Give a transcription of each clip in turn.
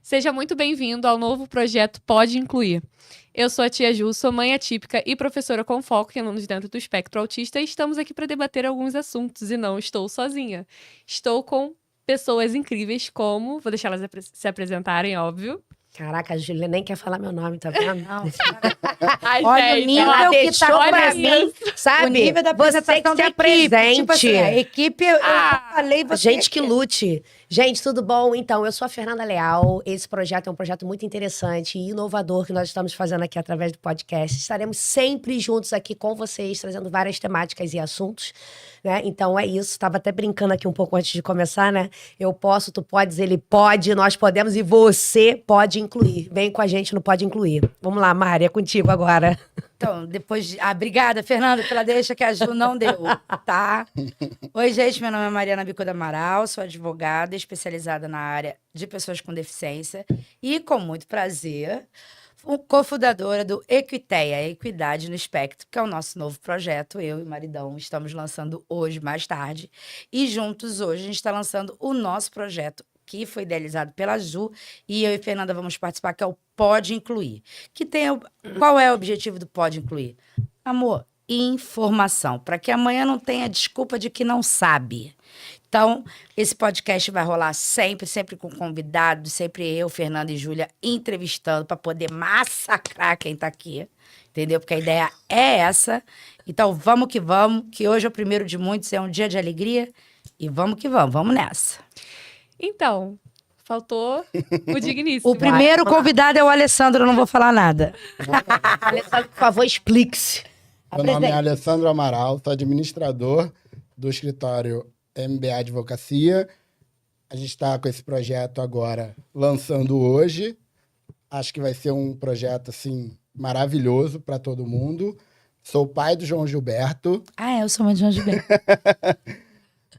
Seja muito bem-vindo ao novo projeto Pode Incluir. Eu sou a tia Ju, sou mãe atípica e professora com foco em alunos dentro do espectro autista e estamos aqui para debater alguns assuntos e não estou sozinha. Estou com pessoas incríveis como... Vou deixar elas se apresentarem, óbvio. Caraca, a Júlia nem quer falar meu nome, tá vendo? Não, Olha o nível que tá pra mim, sabe? O nível da Você apresentação que da se presente. Tipo assim, a equipe, eu falei, você... Gente que lute. Gente, tudo bom? Então, eu sou a Fernanda Leal. Esse projeto é um projeto muito interessante e inovador que nós estamos fazendo aqui através do podcast. Estaremos sempre juntos aqui com vocês, trazendo várias temáticas e assuntos, né? Então, é isso. Estava até brincando aqui um pouco antes de começar, né? Eu posso, tu podes, ele pode, nós podemos e você pode incluir. Vem com a gente no Pode Incluir. Vamos lá, Mari, é contigo agora. Então, depois de... obrigada, Fernanda, pela deixa que a Ju não deu, tá? Oi, gente, meu nome é Mariana Bicuda Amaral, sou advogada especializada na área de pessoas com deficiência e, com muito prazer, cofundadora do Equiteia, Equidade no Espectro, que é o nosso novo projeto. Eu e o maridão estamos lançando hoje, mais tarde, e juntos hoje a gente está lançando o nosso projeto, que foi idealizado pela Ju, e eu e Fernanda vamos participar, que é o Pode Incluir. Qual é o objetivo do Pode Incluir? Amor, informação, para que amanhã não tenha desculpa de que não sabe. Então, esse podcast vai rolar sempre com convidados, sempre eu, Fernanda e Júlia entrevistando para poder massacrar quem tá aqui, entendeu? Porque a ideia é essa. Então, vamos, que hoje é o primeiro de muitos, é um dia de alegria, e vamos que vamos nessa. Então, faltou o digníssimo. O primeiro convidado é o Alessandro, eu não vou falar nada. Alessandro, por favor, explique-se. Meu nome é Alessandro Amaral, sou administrador do escritório MBA Advocacia. A gente está com esse projeto agora lançando hoje. Acho que vai ser um projeto assim maravilhoso para todo mundo. Sou pai do João Gilberto. Eu sou mãe do João Gilberto.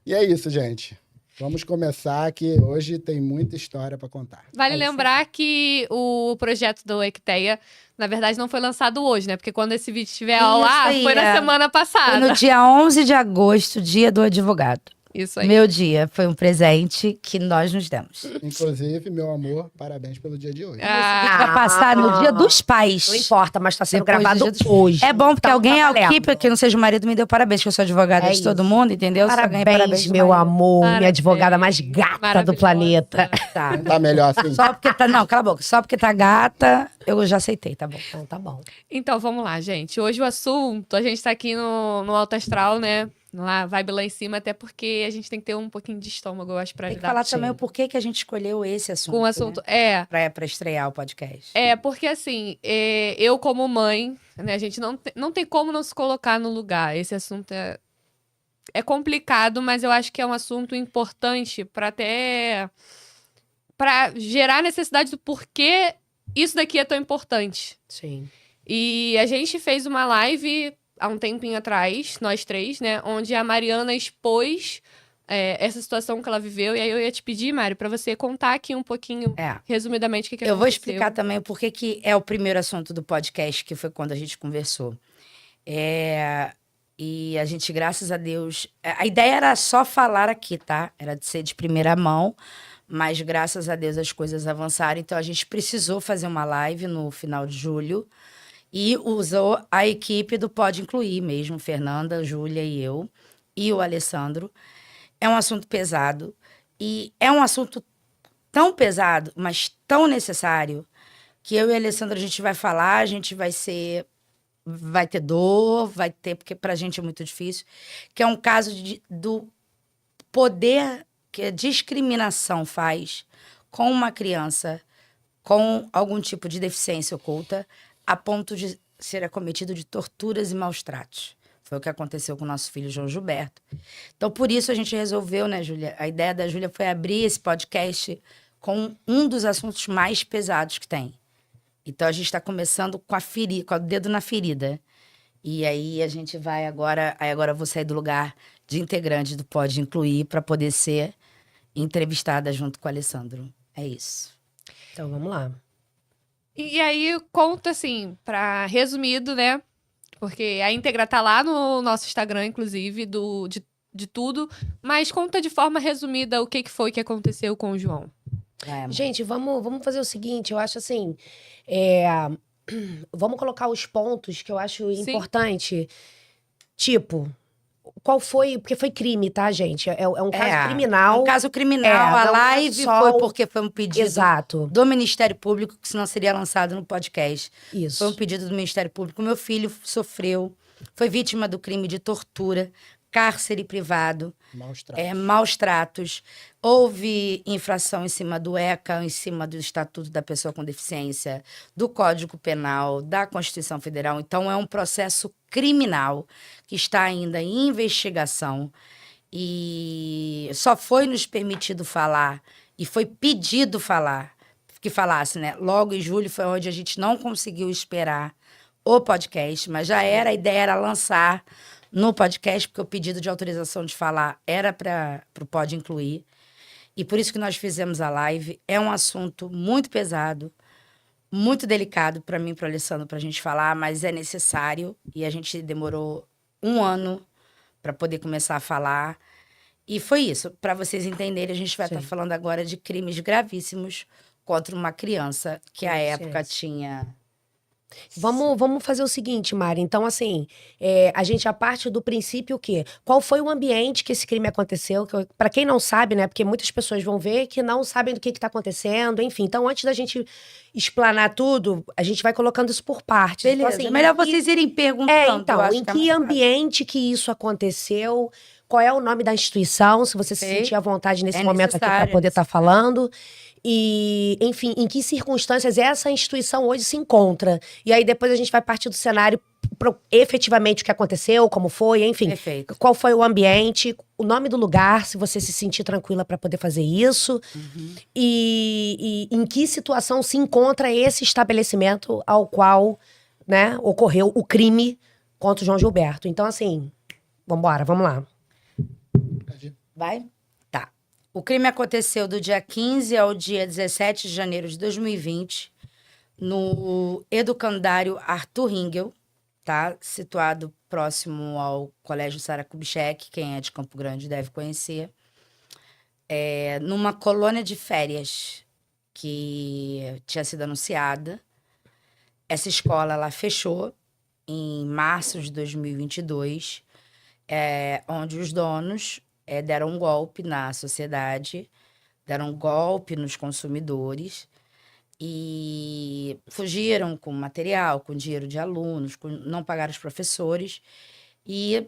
E é isso, gente. Vamos começar, que hoje tem muita história para contar. Vale lembrar que o projeto do Equiteia, na verdade, não foi lançado hoje, né? Porque quando esse vídeo estiver ao ar, foi na semana passada. Foi no dia 11 de agosto, dia do advogado. Isso aí. Meu dia foi um presente que nós nos demos. Inclusive, meu amor, parabéns pelo dia de hoje. Vai passar no dia dos pais. Não importa, mas está sendo Depois gravado do dia hoje. É bom, porque Então, alguém tá valendo. aqui, que não seja o marido, me deu parabéns, que eu sou advogada de todo mundo, entendeu? Parabéns, meu amor, minha advogada mais gata do planeta. Tá. Tá melhor assim? Só porque tá... Não, cala a boca. Só porque tá gata, eu já aceitei, tá bom. Então, tá bom. Então, vamos lá, gente. Hoje o assunto, a gente tá aqui no Alto Astral, né? Lá, vibe lá em cima, até porque a gente tem que ter um pouquinho de estômago, eu acho, pra Tem que ajudar. falar também o porquê que a gente escolheu esse assunto. Com o assunto, né? Pra estrear o podcast. Porque assim, eu como mãe, né, a gente não tem como não se colocar no lugar. Esse assunto é complicado, mas eu acho que é um assunto importante para gerar necessidade do porquê isso daqui é tão importante. Sim. E a gente fez uma live há um tempinho atrás, nós três, né, onde a Mariana expôs essa situação que ela viveu. E aí eu ia te pedir, Mari, pra você contar aqui um pouquinho, resumidamente, o que aconteceu. Eu vou explicar também o porquê que é o primeiro assunto do podcast, que foi quando a gente conversou. E a gente, graças a Deus... A ideia era só falar aqui, tá? Era de ser de primeira mão, mas graças a Deus as coisas avançaram. Então a gente precisou fazer uma live no final de julho e usou a equipe do Pode Incluir mesmo, Fernanda, Júlia e eu, e o Alessandro. É um assunto pesado e é um assunto tão pesado, mas tão necessário, que eu e o Alessandro a gente vai falar, a gente vai ter dor, porque pra gente é muito difícil, que é um caso do poder que a discriminação faz com uma criança com algum tipo de deficiência oculta, a ponto de ser acometido de torturas e maus tratos. Foi o que aconteceu com o nosso filho João Gilberto. Então, por isso a gente resolveu, né, Júlia? A ideia da Júlia foi abrir esse podcast com um dos assuntos mais pesados que tem. Então, a gente está começando com o dedo na ferida. E aí, a gente vai agora... Aí agora eu vou sair do lugar de integrante do Pode Incluir para poder ser entrevistada junto com o Alessandro. É isso. Então, vamos lá. E aí, conta assim, resumido, né? Porque a íntegra tá lá no nosso Instagram, inclusive, de tudo. Mas conta de forma resumida o que foi que aconteceu com o João. Vai, amor. Gente, vamos fazer o seguinte, eu acho assim, vamos colocar os pontos que eu acho Sim. importante. Tipo, qual foi, porque foi crime, tá, gente? É um caso criminal. Um caso criminal. A não é live só foi porque foi um pedido Exato, do Ministério Público, que senão seria lançado no podcast. isso. Foi um pedido do Ministério Público. Meu filho sofreu, foi vítima do crime de tortura, cárcere privado, Maus tratos. maus tratos. Houve infração em cima do ECA, em cima do Estatuto da Pessoa com Deficiência, do Código Penal, da Constituição Federal. Então, é um processo criminal que está ainda em investigação. E só foi nos permitido falar, e foi pedido falar, que falasse, né? Logo em julho foi onde a gente não conseguiu esperar o podcast, mas já era, a ideia era lançar no podcast, porque o pedido de autorização de falar era para o Pode Incluir. E por isso que nós fizemos a live. É um assunto muito pesado, muito delicado para mim, para o Alessandro, para a gente falar, mas é necessário. E a gente demorou 1 ano para poder começar a falar. E foi isso. Para vocês entenderem, a gente vai estar falando agora de crimes gravíssimos contra uma criança que, à época, tinha... Vamos fazer o seguinte, Mari. Então, assim, a gente já parte do princípio que qual foi o ambiente que esse crime aconteceu? Para quem não sabe, né? Porque muitas pessoas vão ver que não sabem do que está acontecendo, enfim. Então, antes da gente explanar tudo, a gente vai colocando isso por partes. Beleza. Então, assim, É melhor vocês irem perguntando. então, eu acho em que é que mais fácil. ambiente que isso aconteceu? Qual é o nome da instituição? Se você se Sei. sentir à vontade nesse É momento aqui para necessário, poder estar falando. E, enfim, em que circunstâncias essa instituição hoje se encontra. E aí depois a gente vai partir do cenário efetivamente o que aconteceu, como foi, enfim. Perfeito. Qual foi o ambiente, o nome do lugar, se você se sentir tranquila para poder fazer isso. E em que situação se encontra esse estabelecimento ao qual, né, ocorreu o crime contra o João Gilberto. Então, assim, vamos lá. Vai? Tá. O crime aconteceu do dia 15 ao dia 17 de janeiro de 2020, no educandário Arthur Ringel, tá? Situado próximo ao Colégio Sara Kubitschek, quem é de Campo Grande deve conhecer. Numa colônia de férias que tinha sido anunciada. Essa escola, ela fechou em março de 2022, onde os donos deram um golpe na sociedade, deram um golpe nos consumidores e fugiram com material, com dinheiro de alunos, não pagaram os professores. E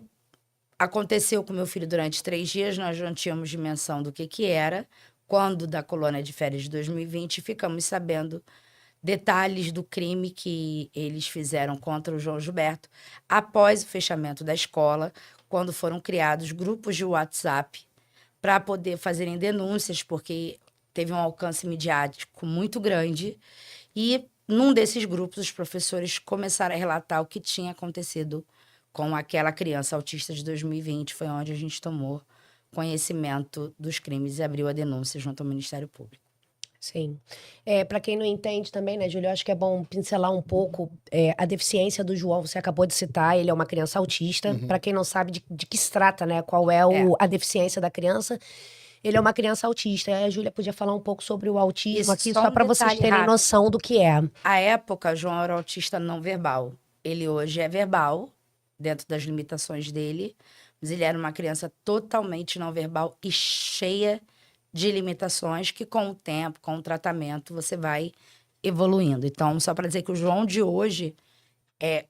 aconteceu com meu filho durante 3 dias, nós não tínhamos dimensão do que era. Quando, da colônia de férias de 2020, ficamos sabendo detalhes do crime que eles fizeram contra o João Gilberto após o fechamento da escola, quando foram criados grupos de WhatsApp para poder fazerem denúncias, porque teve um alcance midiático muito grande. E num desses grupos, os professores começaram a relatar o que tinha acontecido com aquela criança autista de 2020. Foi onde a gente tomou conhecimento dos crimes e abriu a denúncia junto ao Ministério Público. Sim. Para quem não entende também, né, Júlio, eu acho que é bom pincelar um pouco a deficiência do João. Você acabou de citar, ele é uma criança autista. Para quem não sabe de que se trata, né, qual é a deficiência da criança, ele é uma criança autista. A Júlia podia falar um pouco sobre o autismo Isso, aqui, só só um para vocês detalhe terem rápido. noção do que é. À época, João era autista não verbal. Ele hoje é verbal, dentro das limitações dele, mas ele era uma criança totalmente não verbal e cheia de limitações que, com o tempo, com o tratamento, você vai evoluindo. Então, só para dizer que o João de hoje é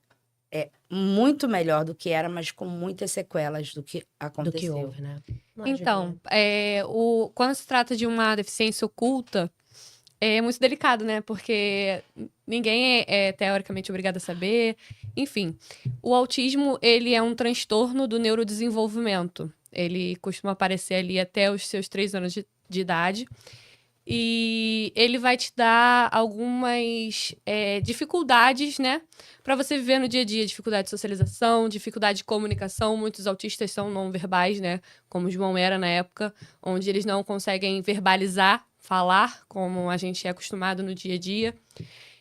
muito melhor do que era, mas com muitas sequelas do que Do aconteceu. que houve, né? Então, quando se trata de uma deficiência oculta, é muito delicado, né? Porque ninguém é teoricamente obrigado a saber. Enfim, o autismo, ele é um transtorno do neurodesenvolvimento. Ele costuma aparecer ali até os seus 3 anos de idade. E ele vai te dar algumas dificuldades, né? Pra você viver no dia a dia. Dificuldade de socialização, dificuldade de comunicação. Muitos autistas são não verbais, né? Como o João era na época, onde eles não conseguem verbalizar, falar, como a gente é acostumado no dia a dia.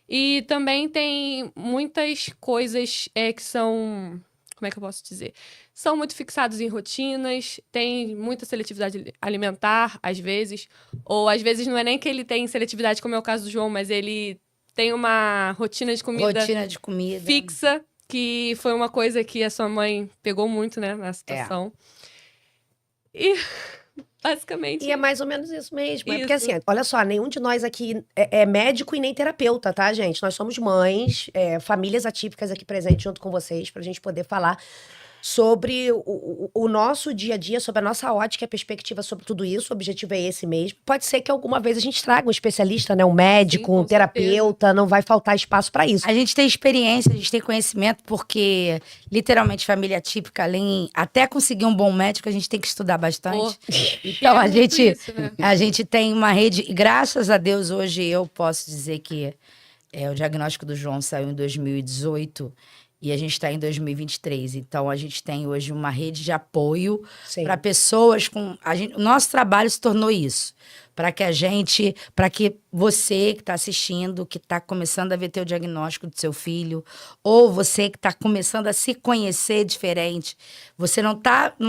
E também tem muitas coisas que são como é que eu posso dizer? São muito fixados em rotinas, tem muita seletividade alimentar, às vezes. Ou às vezes não é nem que ele tem seletividade, como é o caso do João, mas ele tem uma rotina de comida fixa, que foi uma coisa que a sua mãe pegou muito, né, na situação. E, basicamente... E é mais ou menos isso mesmo. É Isso. porque assim, olha só, nenhum de nós aqui é médico e nem terapeuta, tá, gente? Nós somos mães, famílias atípicas aqui presentes junto com vocês, pra gente poder falar sobre o nosso dia a dia, sobre a nossa ótica e perspectiva sobre tudo isso. O objetivo é esse mesmo. Pode ser que alguma vez a gente traga um especialista, né? Um médico, Sim, um terapeuta, não vai faltar espaço pra isso. A gente tem experiência, a gente tem conhecimento, porque literalmente família típica, até conseguir um bom médico, a gente tem que estudar bastante. Então é muito isso, né? a gente tem uma rede, e graças a Deus hoje eu posso dizer que o diagnóstico do João saiu em 2018 e a gente está em 2023. Então a gente tem hoje uma rede de apoio para pessoas com... o nosso trabalho se tornou isso. Para que você que está assistindo, que está começando a ver teu diagnóstico do seu filho, ou você que está começando a se conhecer diferente, você não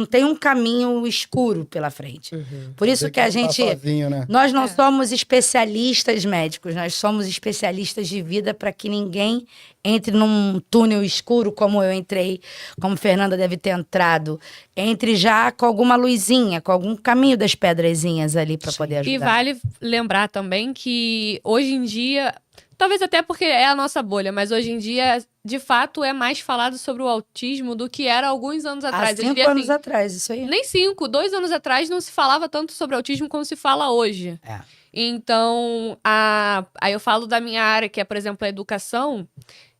tem um caminho escuro pela frente. Por isso que a gente... Tá sozinho, né? Nós não somos especialistas médicos, nós somos especialistas de vida para que ninguém entre num túnel escuro como eu entrei, como Fernanda deve ter entrado, entre já com alguma luzinha, com algum caminho das pedrazinhas ali para poder ajudar. E vale lembrar também que hoje em dia, talvez até porque é a nossa bolha, mas hoje em dia, de fato, é mais falado sobre o autismo do que era alguns anos atrás. Há 5 anos atrás, isso aí. Nem 5, 2 anos atrás não se falava tanto sobre autismo como se fala hoje. Então, aí eu falo da minha área, que é, por exemplo, a educação.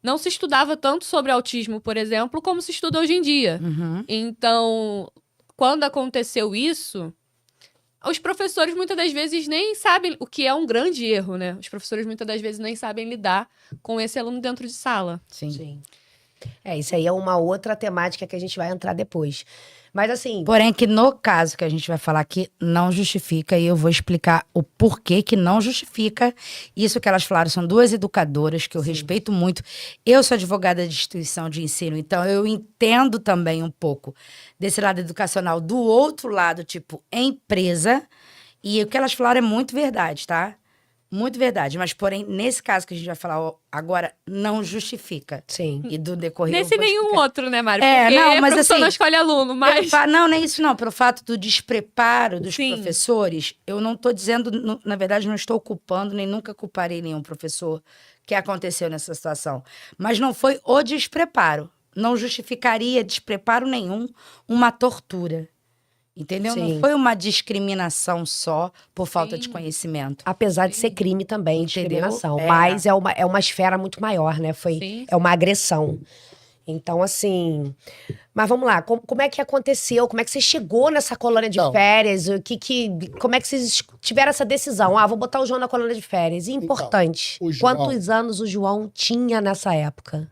Não se estudava tanto sobre autismo, por exemplo, como se estuda hoje em dia. Então, quando aconteceu isso, os professores muitas das vezes nem sabem, o que é um grande erro, né? Os professores muitas das vezes nem sabem lidar com esse aluno dentro de sala. Sim. Isso aí é uma outra temática que a gente vai entrar depois. Mas assim... Porém, que no caso que a gente vai falar aqui, não justifica, e eu vou explicar o porquê que não justifica. Isso que elas falaram, são duas educadoras que eu respeito muito. Eu sou advogada de instituição de ensino, então eu entendo também um pouco desse lado educacional. Do outro lado, tipo, empresa, e o que elas falaram é muito verdade, tá? Muito verdade, mas porém, nesse caso que a gente vai falar agora, não justifica. Sim. E do decorrer... Nesse nenhum outro, né, Mário? Porque não, mas assim, não escolhe aluno, mas... Não, nem isso não. Pelo fato do despreparo dos professores, eu não estou dizendo... Na verdade, não estou culpando, nem nunca culparei nenhum professor que aconteceu nessa situação. Mas não foi o despreparo. Não justificaria despreparo nenhum uma tortura. Entendeu? Sim. Não foi uma discriminação só por falta de conhecimento. Apesar de ser crime também, discriminação. Entendeu? Mas é uma esfera muito maior, né? É uma agressão. Então, assim... Mas vamos lá, como é que aconteceu? Como é que você chegou nessa colônia de férias? Como é que vocês tiveram essa decisão? Vou botar o João na colônia de férias. E importante, quantos anos o João tinha nessa época?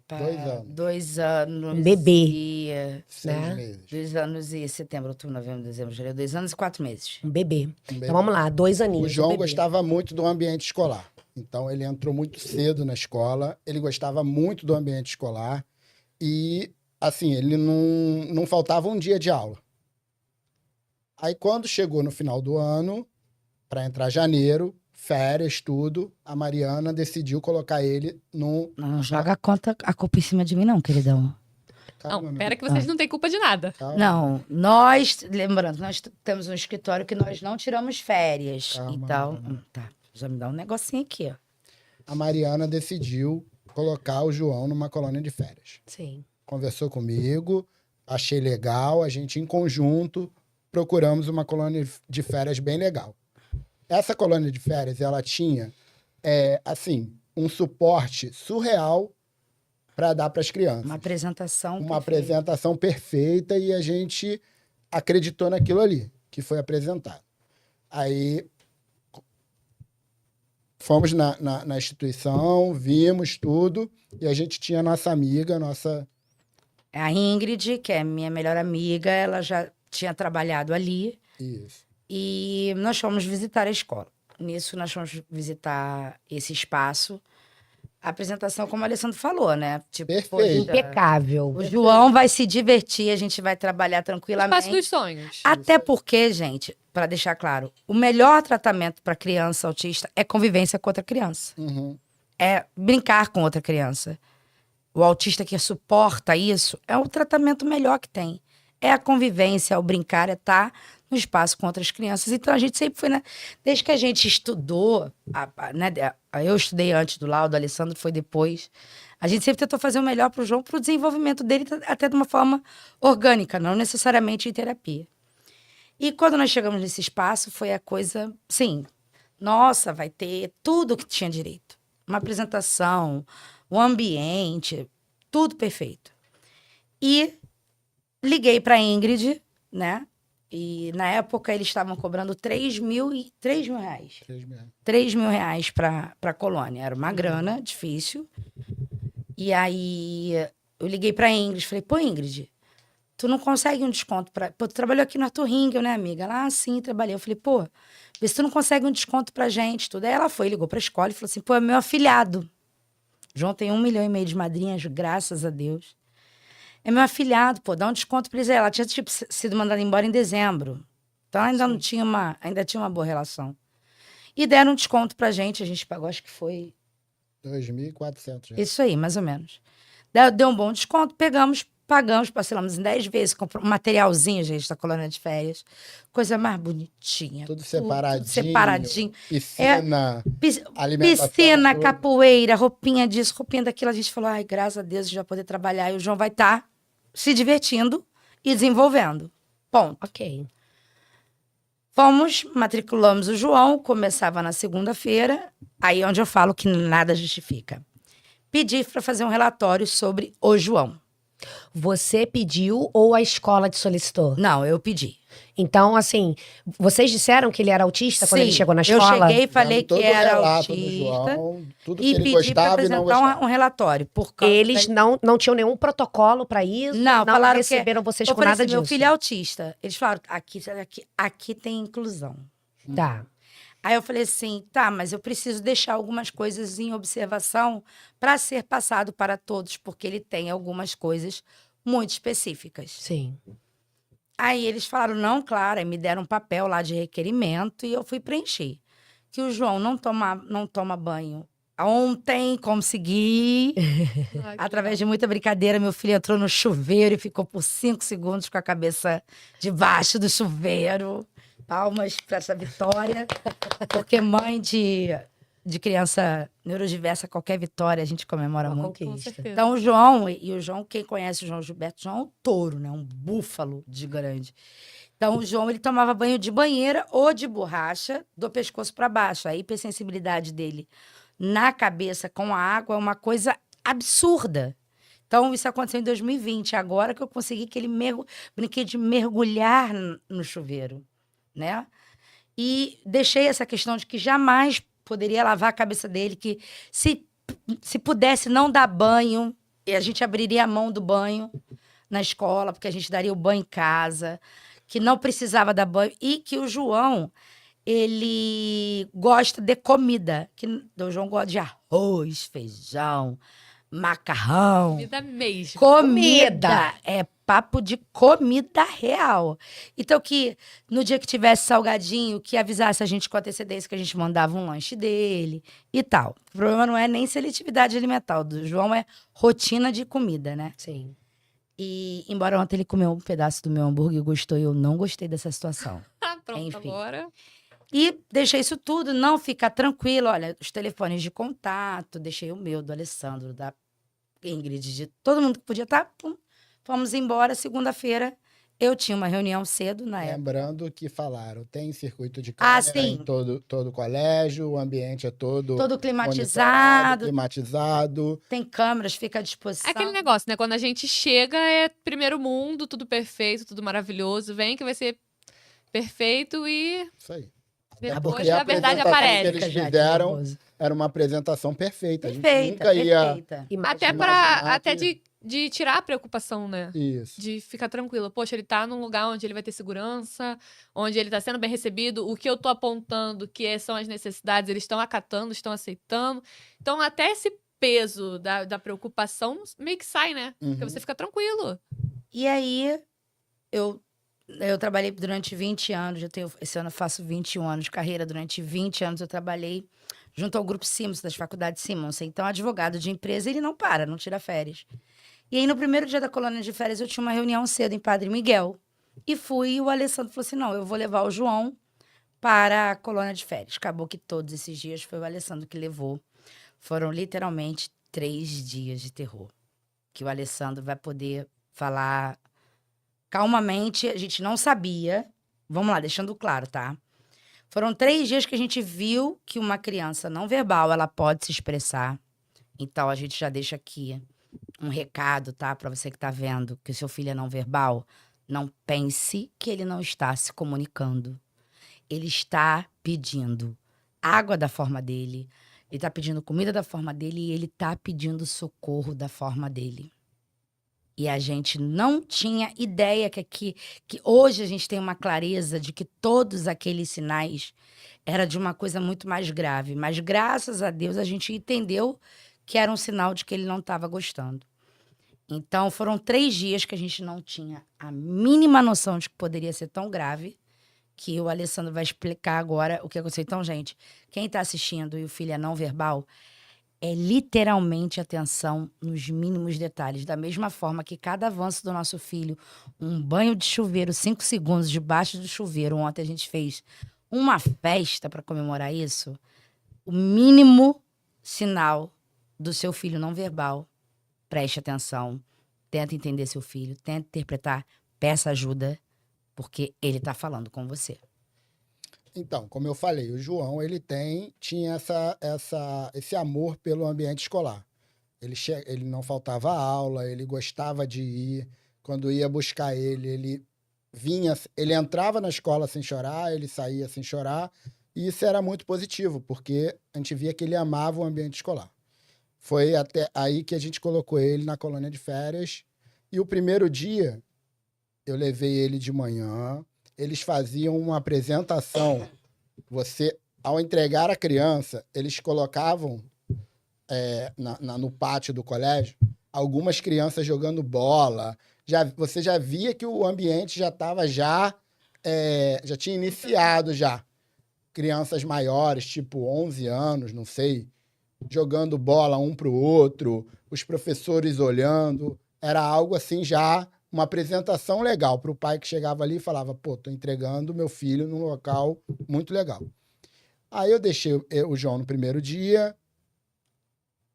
2 anos. 2 anos. Um bebê. E, 6 meses. 2 anos e setembro, outubro, novembro, dezembro, janeiro. 2 anos e 4 meses. Um bebê. Então vamos lá, 2 aninhos. O João gostava muito do ambiente escolar. Então, ele entrou muito cedo na escola. Ele gostava muito do ambiente escolar. E, assim, ele não faltava um dia de aula. Aí, quando chegou no final do ano, para entrar janeiro, férias, tudo, a Mariana decidiu colocar ele no... Não joga a culpa em cima de mim, não, queridão. Calma, Não, pera que vocês não têm culpa de nada. calma. Não, lembrando, nós temos um escritório que nós não tiramos férias. Calma, então, calma. tá, já me dá um negocinho aqui, ó. A Mariana decidiu colocar o João numa colônia de férias. Sim. Conversou comigo, achei legal, a gente em conjunto procuramos uma colônia de férias bem legal. Essa colônia de férias, ela tinha, assim, um suporte surreal para dar para as crianças. Uma apresentação. Uma perfeita. apresentação perfeita e a gente acreditou naquilo ali, que foi apresentado. Aí fomos na instituição, vimos tudo, e a gente tinha nossa amiga, A Ingrid, que é minha melhor amiga, ela já tinha trabalhado ali. Isso. E nós fomos visitar a escola. Nisso, nós fomos visitar esse espaço. A apresentação, como o Alessandro falou, né? Tipo, Perfeito. poxa, Impecável. o João vai se divertir, a gente vai trabalhar Espaço tranquilamente. dos sonhos. Até porque, gente, para deixar claro, o melhor tratamento para criança autista é convivência com outra criança. Uhum. É brincar com outra criança. O autista que suporta isso é o tratamento melhor que tem. É a convivência, é o brincar, é estar no espaço com outras crianças. Então a gente sempre foi, né? Desde que a gente estudou, né? Eu estudei antes do Laudo, o Alessandro foi depois. A gente sempre tentou fazer o melhor para o João, para o desenvolvimento dele, até de uma forma orgânica, não necessariamente em terapia. E quando nós chegamos nesse espaço, foi a coisa, sim, nossa, vai ter tudo que tinha direito. Uma apresentação, um ambiente, tudo perfeito. E liguei para a Ingrid, né? E na época eles estavam cobrando 3 mil reais. 3 mil reais para a colônia. Era uma grana difícil. E aí eu liguei para a Ingrid, falei, pô, Ingrid, tu não consegue um desconto para... Pô, tu trabalhou aqui no Arthur Ringel, né, amiga? Ela, ah, sim, trabalhei. Eu falei, pô, vê se tu não consegue um desconto pra gente, tudo. Aí ela foi, ligou pra escola e falou assim, pô, é meu afilhado. João tem 1,5 milhão de madrinhas, graças a Deus. É meu afilhado, pô, dá um desconto pra eles. Ela tinha, tipo, sido mandada embora em dezembro. Então ainda não tinha ainda tinha uma boa relação. E deram um desconto pra gente, a gente pagou, acho que foi... 2.400. Isso aí, mais ou menos. Deu um bom desconto, pagamos, parcelamos em 10 vezes, comprou um materialzinho, gente, da colônia de férias. Coisa mais bonitinha. Tudo separadinho. Tudo separadinho. Piscina, alimentação. Piscina, tudo. capoeira, roupinha disso, roupinha daquilo. A gente falou, ai, graças a Deus, a gente vai poder trabalhar. E o João vai estar se divertindo e desenvolvendo. Ponto. Ok. Fomos, matriculamos o João, começava na segunda-feira, aí onde eu falo que nada justifica. Pedi para fazer um relatório sobre o João. Você pediu ou a escola te solicitou? Não, eu pedi. Então, assim, vocês disseram que ele era autista quando ele Sim, chegou na escola? eu cheguei e falei Dando todo que o era relato do autista João, tudo que e ele pedi para gostava e não apresentar gostava. um relatório. Por causa Eles não tinham nenhum protocolo pra isso? Não, falaram que... receberam vocês Eu com falei nada assim, disso? meu filho é autista. Eles falaram, aqui tem inclusão. Tá. Aí eu falei assim, tá, mas eu preciso deixar algumas coisas em observação para ser passado para todos, porque ele tem algumas coisas muito específicas. Sim. Aí eles falaram, não, claro, aí me deram um papel lá de requerimento e eu fui preencher. Que o João não toma banho. Ontem consegui, através de muita brincadeira, meu filho entrou no chuveiro e ficou por 5 segundos com a cabeça debaixo do chuveiro. Palmas para essa vitória, porque mãe de criança neurodiversa, qualquer vitória a gente comemora Uma muito. conquista. certeza. Então, o João, quem conhece o João Gilberto, João é um touro, né? Um búfalo de grande. Então, o João, ele tomava banho de banheira ou de borracha, do pescoço para baixo. A hipersensibilidade dele na cabeça com a água é uma coisa absurda. Então, isso aconteceu em 2020. Agora que eu consegui que ele brinquei de mergulhar no chuveiro, né? E deixei essa questão de que jamais poderia lavar a cabeça dele, que se pudesse não dar banho, a gente abriria a mão do banho na escola, porque a gente daria o banho em casa, que não precisava dar banho, e que o João, ele gosta de comida, que o João gosta de arroz, feijão, macarrão. Comida mesmo. Comida! É papo de comida real. Então, que no dia que tivesse salgadinho, que avisasse a gente com antecedência que a gente mandava um lanche dele e tal. O problema não é nem seletividade alimentar. O do João é rotina de comida, né? Sim. E, embora ontem ele comeu um pedaço do meu hambúrguer e gostou, eu não gostei dessa situação. Ah, pronto, Enfim. agora. E deixei isso tudo, não ficar tranquilo. Olha, os telefones de contato, deixei o meu, do Alessandro, da Ingrid, de todo mundo que podia estar. Pum, fomos embora. Segunda-feira, eu tinha uma reunião cedo na época. Lembrando que falaram, tem circuito de câmera sim. em todo colégio, o ambiente é todo Todo monitorado, climatizado, climatizado. tem câmeras, fica à disposição. É aquele negócio, né? Quando a gente chega, é primeiro mundo, tudo perfeito, tudo maravilhoso. Vem que vai ser perfeito e Isso aí. depois porque a verdade apresentação aparece. que eles Já, fizeram nervoso. era uma apresentação perfeita. A gente Perfeita, nunca ia... perfeita. Até imaginar até que- de tirar a preocupação, né? Isso. De ficar tranquila. Poxa, ele tá num lugar onde ele vai ter segurança, onde ele tá sendo bem recebido. O que eu tô apontando, são as necessidades, eles estão acatando, estão aceitando. Então, até peso da preocupação meio que sai, né? Porque Uhum. você fica tranquilo. E aí, eu trabalhei durante 20 anos, esse ano eu faço 21 anos de carreira, durante 20 anos eu trabalhei junto ao Grupo Simonsen, das faculdades Simonsen. Então, advogado de empresa, ele não para, não tira férias. E aí, no primeiro dia da colônia de férias, eu tinha uma reunião cedo em Padre Miguel. E fui, e o Alessandro falou assim, não, eu vou levar o João para a colônia de férias. Acabou que todos esses dias foi o Alessandro que levou. Foram literalmente 3 dias de terror. Que o Alessandro vai poder falar calmamente. A gente não sabia. Vamos lá, deixando claro, tá? Foram 3 dias que a gente viu que uma criança não verbal, ela pode se expressar. Então, a gente já deixa aqui um recado, tá? Para você que tá vendo que o seu filho é não verbal. Não pense que ele não está se comunicando. Ele está pedindo água da forma dele, ele está pedindo comida da forma dele e ele está pedindo socorro da forma dele. E a gente não tinha ideia que hoje a gente tem uma clareza de que todos aqueles sinais era de uma coisa muito mais grave. Mas graças a Deus a gente entendeu que era um sinal de que ele não estava gostando. Então foram 3 dias que a gente não tinha a mínima noção de que poderia ser tão grave, que o Alessandro vai explicar agora o que aconteceu. Então, gente, quem está assistindo e o filho é não verbal, é literalmente atenção nos mínimos detalhes. Da mesma forma que cada avanço do nosso filho, um banho de chuveiro, 5 segundos debaixo do chuveiro, ontem a gente fez uma festa para comemorar isso, o mínimo sinal do seu filho não verbal, preste atenção, tenta entender seu filho, tenta interpretar, peça ajuda, porque ele tá falando com você. Então, como eu falei, o João, tinha esse amor pelo ambiente escolar. Ele não faltava aula, ele gostava de ir. Quando ia buscar ele ele entrava na escola sem chorar, ele saía sem chorar. E isso era muito positivo, porque a gente via que ele amava o ambiente escolar. Foi até aí que a gente colocou ele na colônia de férias. E o primeiro dia, eu levei ele de manhã, eles faziam uma apresentação. Ao entregar a criança, eles colocavam no pátio do colégio algumas crianças jogando bola. Você já via que o ambiente já estava já tinha iniciado já. Crianças maiores, tipo 11 anos, não sei, jogando bola um para o outro, os professores olhando. Era algo assim já, uma apresentação legal para o pai que chegava ali e falava, pô, tô entregando meu filho num local muito legal. Aí eu deixei o João no primeiro dia,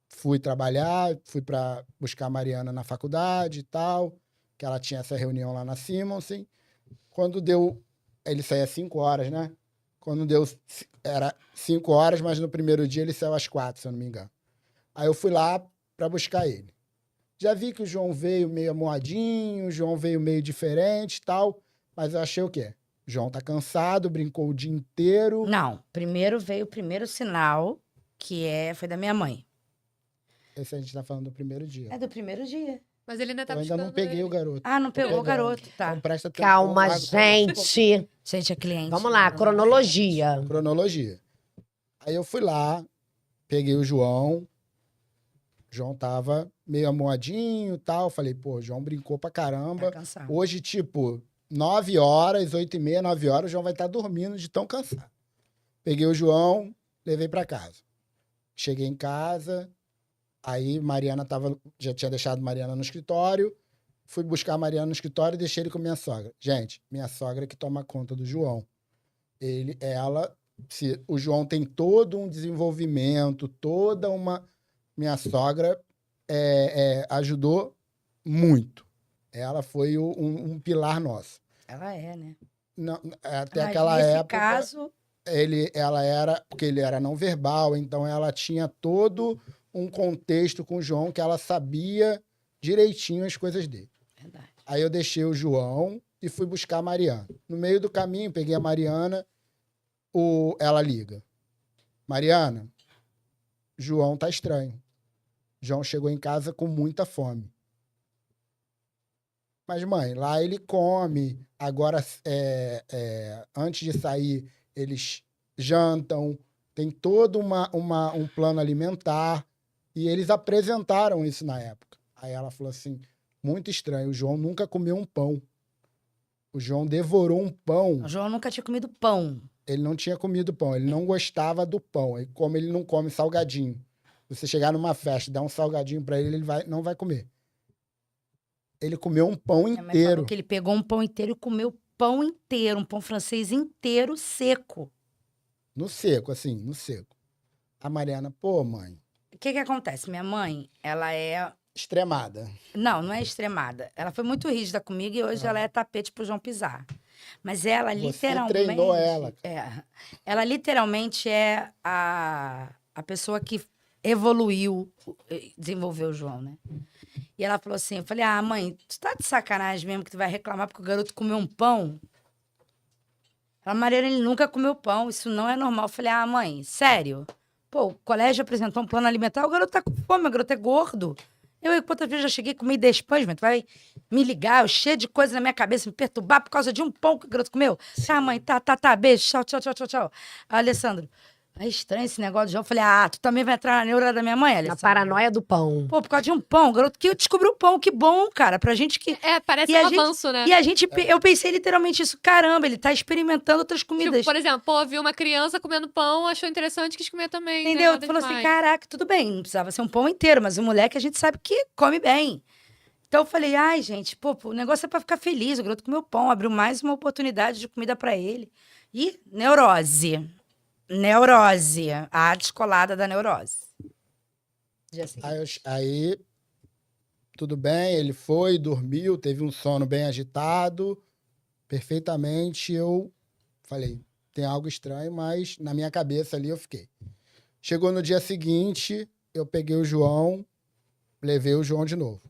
fui trabalhar, fui para buscar a Mariana na faculdade e tal, que ela tinha essa reunião lá na Simonsen. Quando deu... Ele saía às 5 horas, né? Quando deu... Era 5 horas, mas no primeiro dia ele saiu às 4, se eu não me engano. Aí eu fui lá para buscar ele. Já vi que o João veio meio amoadinho, o João veio meio diferente e tal, mas eu achei o quê? O João tá cansado, brincou o dia inteiro. Não, primeiro veio o primeiro sinal, que foi da minha mãe. Esse a gente tá falando do primeiro dia. É do primeiro dia. Mas ele ainda tá Eu ainda não peguei ele. o garoto. Ah, não pegou o garoto, tá. Então presta atenção. Calma, gente. Gente, é cliente. Vamos lá, cronologia. Cronologia. Aí eu fui lá, peguei o João. O João tava meio amoadinho e tal. Falei, pô, o João brincou pra caramba. Tá cansado. Hoje, tipo, 9 horas, 8h30, 9 horas, o João vai estar dormindo de tão cansado. Peguei o João, levei pra casa. Cheguei em casa, aí Mariana já tinha deixado Mariana no escritório. Fui buscar a Mariana no escritório e deixei ele com minha sogra. Gente, minha sogra que toma conta do João. O João tem todo um desenvolvimento, toda uma... Minha sogra ajudou muito. Ela foi um pilar nosso. Ela é, né? Não, até Mas aquela nesse época, caso, porque ele era não verbal, então ela tinha todo um contexto com o João que ela sabia direitinho as coisas dele. verdade. Aí eu deixei o João e fui buscar a Mariana. No meio do caminho, peguei a Mariana, ela liga. Mariana, João tá estranho. João chegou em casa com muita fome. Mas, mãe, lá ele come. Agora, antes de sair, eles jantam. Tem todo um plano alimentar. E eles apresentaram isso na época. Aí ela falou assim, muito estranho, o João nunca comeu um pão. O João devorou um pão. O João nunca tinha comido pão. Ele não tinha comido pão, ele não gostava do pão. E como ele não come salgadinho, você chegar numa festa e dar um salgadinho pra ele, não vai comer. Ele comeu um pão Minha mãe inteiro. falou que ele pegou um pão inteiro e comeu pão inteiro, um pão francês inteiro, seco. No seco, assim, no seco. A Mariana, pô, mãe, O que acontece? Minha mãe, ela é... extremada. Não é extremada. Ela foi muito rígida comigo e hoje ela é tapete pro João pisar. Mas ela Você literalmente... treinou ela. Ela literalmente é a pessoa que evoluiu, desenvolveu o João, né? E ela falou assim, eu falei, mãe, tu tá de sacanagem mesmo que tu vai reclamar porque o garoto comeu um pão? Ela, Mariana, ele nunca comeu pão, isso não é normal. Eu falei, mãe, sério? Pô, o colégio apresentou um plano alimentar, o garoto tá com fome, o garoto é gordo. Eu, quantas vezes já cheguei a comer 10 pães, mas tu vai me ligar, eu cheio de coisa na minha cabeça, me perturbar por causa de um pão que o garoto comeu? Mãe, tá, beijo, tchau. Alessandro, é estranho esse negócio de João. Eu falei, tu também vai entrar na neura da minha mãe, Na Alessandro? paranoia do pão. Pô, por causa de um pão, o garoto que descobriu o pão, que bom, cara, pra gente que... Parece E um a gente- avanço, né? E a gente, eu pensei literalmente isso, caramba, ele tá experimentando outras comidas. Tipo, por exemplo, viu uma criança comendo pão, achou interessante, quis comer também. Entendeu? Né? Tu falou assim, demais. caraca, tudo bem, não precisava ser um pão inteiro, mas o moleque a gente sabe que come bem. Então eu falei, gente, o negócio é pra ficar feliz, o garoto comeu pão, abriu mais uma oportunidade de comida pra ele. E neurose, a descolada da neurose. Dia seguinte. Aí, tudo bem, ele foi, dormiu, teve um sono bem agitado, perfeitamente. Eu falei, tem algo estranho, mas na minha cabeça ali eu fiquei. Chegou no dia seguinte, eu peguei o João, levei o João de novo.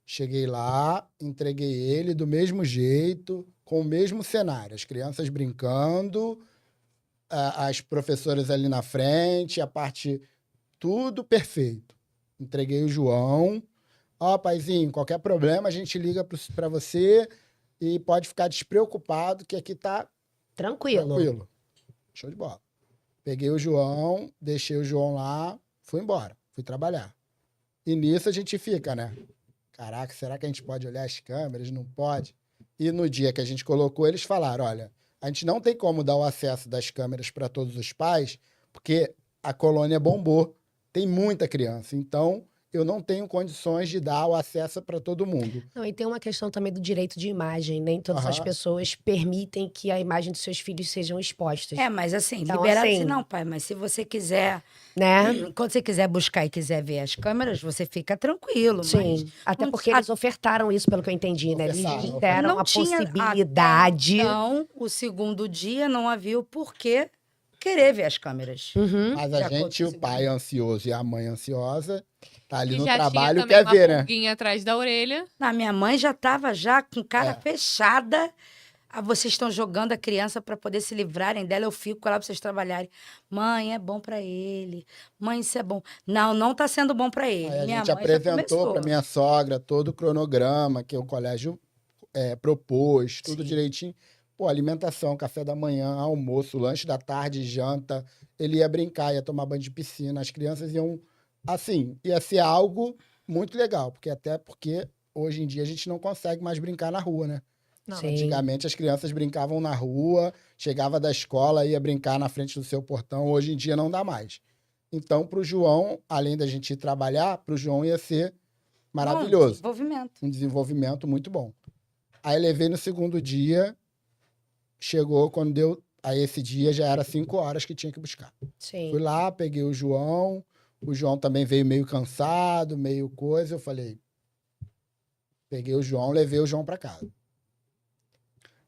Cheguei lá, entreguei ele do mesmo jeito, com o mesmo cenário. As crianças brincando, as professoras ali na frente, a parte... Tudo perfeito. Entreguei o João. Paizinho, qualquer problema a gente liga para você e pode ficar despreocupado que aqui tá tranquilo. Show de bola. Peguei o João, deixei o João lá, fui embora, fui trabalhar. E nisso a gente fica, né? Caraca, será que a gente pode olhar as câmeras? Não pode. E no dia que a gente colocou, eles falaram, olha, a gente não tem como dar o acesso das câmeras para todos os pais, porque a colônia bombou. Tem muita criança, então eu não tenho condições de dar o acesso para todo mundo. Não, e tem uma questão também do direito de imagem. Nem todas as pessoas permitem que a imagem dos seus filhos sejam expostas. Mas assim, Então, liberado assim, assim, não, pai, mas se você quiser, né? quando você quiser buscar e quiser ver as câmeras, você fica tranquilo. Sim. Mas Até não- porque eles ofertaram isso, pelo que eu entendi, né? Eles Ofertaram. deram não a tinha possibilidade. até então, o segundo dia não havia o porquê querer ver as câmeras. Uhum. Mas De a acordo gente, com o o pai ansioso e a mãe ansiosa, tá ali E no já trabalho, tinha também quer uma ver, né? pulguinha atrás da orelha. A minha mãe já estava já com cara É. fechada. Vocês estão jogando a criança para poder se livrarem dela, eu fico lá para vocês trabalharem. Mãe, é bom para ele. Mãe, isso é bom. Não tá sendo bom para ele. Aí a Minha gente mãe já apresentou começou. para minha sogra todo o cronograma que o colégio propôs, tudo Sim. direitinho. Pô, alimentação, café da manhã, almoço, lanche da tarde, janta. Ele ia brincar, ia tomar banho de piscina. As crianças iam... Assim, ia ser algo muito legal. Porque hoje em dia a gente não consegue mais brincar na rua, né? Não. Sim. Antigamente as crianças brincavam na rua, chegava da escola, ia brincar na frente do seu portão. Hoje em dia não dá mais. Então, para o João, além da gente ir trabalhar, para o João ia ser maravilhoso. Desenvolvimento. Um desenvolvimento muito bom. Aí levei no segundo dia, chegou quando deu... Aí esse dia já era 5 horas que tinha que buscar. Sim. Fui lá, peguei o João também veio meio cansado, meio coisa. Eu falei, peguei o João, levei o João para casa.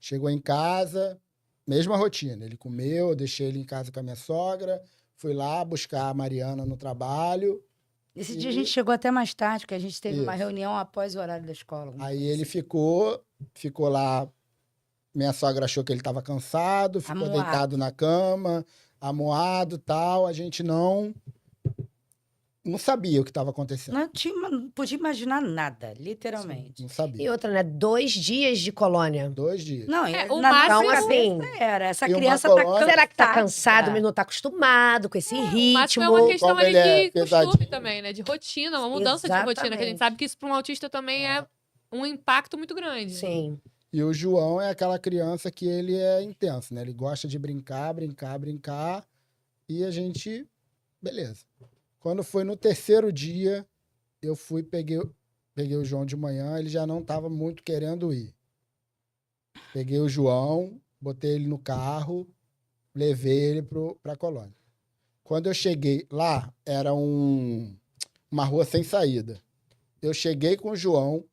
Chegou em casa, mesma rotina. Ele comeu, eu deixei ele em casa com a minha sogra, fui lá buscar a Mariana no trabalho. Esse dia a gente chegou até mais tarde, porque a gente teve uma Isso. reunião após o horário da escola. Aí ele ficou lá. Minha sogra achou que ele estava cansado, ficou Amuado. deitado na cama, amuado e tal. A gente não não sabia o que estava acontecendo. Não podia imaginar nada, literalmente. Não sabia. E outra, né? 2 dias de colônia. 2 dias. Não, o na máximo, nossa assim, cabeça era. Essa e uma criança tá colônia- cansada. Será que tá cansado, mas não tá acostumado com esse Mas ritmo? é uma questão Como ali ele é de costume pesadinho. também, né? De rotina, uma mudança de rotina, que a gente Exatamente. sabe que isso para um autista também é um impacto muito grande. Sim. E o João é aquela criança que ele é intenso, né? Ele gosta de brincar, brincar, brincar. E a gente... Beleza. Quando foi no 3º dia, eu fui, peguei o João de manhã, ele já não estava muito querendo ir. Peguei o João, botei ele no carro, levei ele para a colônia. Quando eu cheguei lá, era uma rua sem saída. Eu cheguei com o João,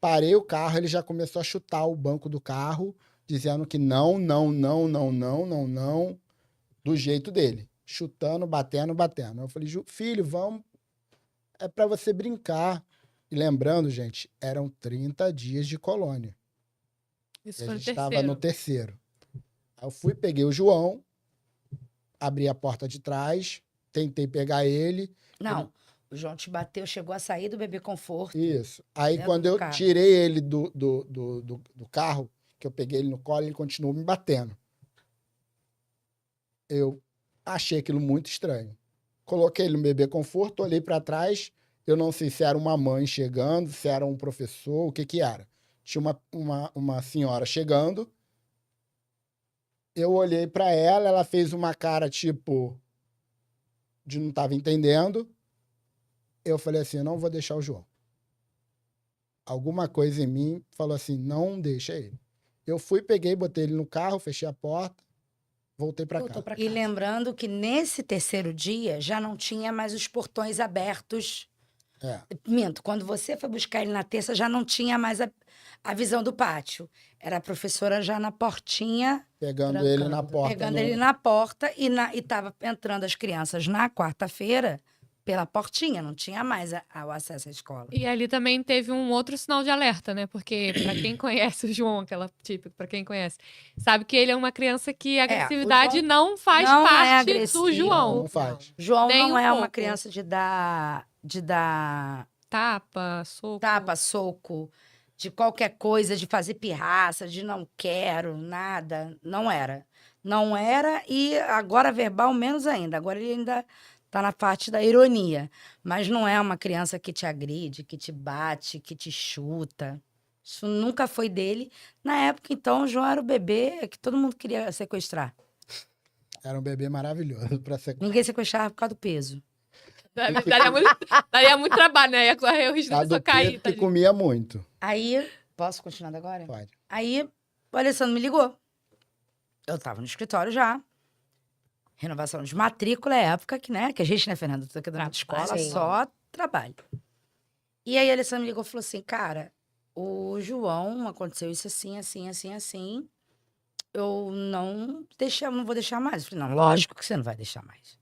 parei o carro, ele já começou a chutar o banco do carro, dizendo que não, não, não, não, não, não, não, do jeito dele. Chutando, batendo, batendo. Eu falei, filho, vamos, é para você brincar. E lembrando, gente, eram 30 dias de colônia. Isso E a foi no gente estava terceiro. no 3º. Aí eu fui, peguei o João, abri a porta de trás, tentei pegar ele. Não, o João te bateu, chegou a sair do bebê conforto. Isso. Aí Dentro quando do eu carro. tirei ele do carro, que eu peguei ele no colo, ele continuou me batendo. Eu achei aquilo muito estranho. Coloquei ele no bebê conforto, olhei para trás. Eu não sei se era uma mãe chegando, se era um professor, o que que era. Tinha uma senhora chegando. Eu olhei para ela, ela fez uma cara tipo de não estava entendendo. Eu falei assim, eu não vou deixar o João. Alguma coisa em mim falou assim, não deixa ele. Eu fui, peguei, botei ele no carro, fechei a porta, voltei para Voltou casa. pra E casa. lembrando que nesse 3º dia já não tinha mais os portões abertos. É. Minto, quando você foi buscar ele na terça, já não tinha mais a visão do pátio. Era a professora já na portinha, Pegando ele na Trancando. porta. pegando ele na porta e tava entrando as crianças na quarta-feira pela portinha, não tinha mais o acesso à escola. E ali também teve um outro sinal de alerta, né? Porque pra quem conhece o João, aquela típica, pra quem conhece, sabe que ele é uma criança que a agressividade João não faz não é parte agressivo. do João. Não faz. João Nem não um é uma pouco. criança de dar Tapa, soco. tapa, soco, de qualquer coisa, de fazer pirraça, de não quero, nada. Não era. Não era, e agora verbal menos ainda. Agora ele ainda tá na parte da ironia. Mas não é uma criança que te agride, que te bate, que te chuta. Isso nunca foi dele. Na época, então, o João era o bebê que todo mundo queria sequestrar. Era um bebê maravilhoso para ser Ninguém sequestrava por causa do peso. Daria muito trabalho, né? Ia correr o risco da do pessoa cair. peso que comia muito. Aí, posso continuar agora? Pode. Aí, o Alessandro me ligou. Eu tava no escritório já. Renovação de matrícula é época que, né? Que a gente, né, Fernanda? Tô aqui dentro de escola, Sim. só trabalho. E aí, o Alessandro me ligou e falou assim, cara, o João, aconteceu isso assim, assim, assim, assim. Eu não vou deixar mais. Eu falei, não, lógico que você não vai deixar mais.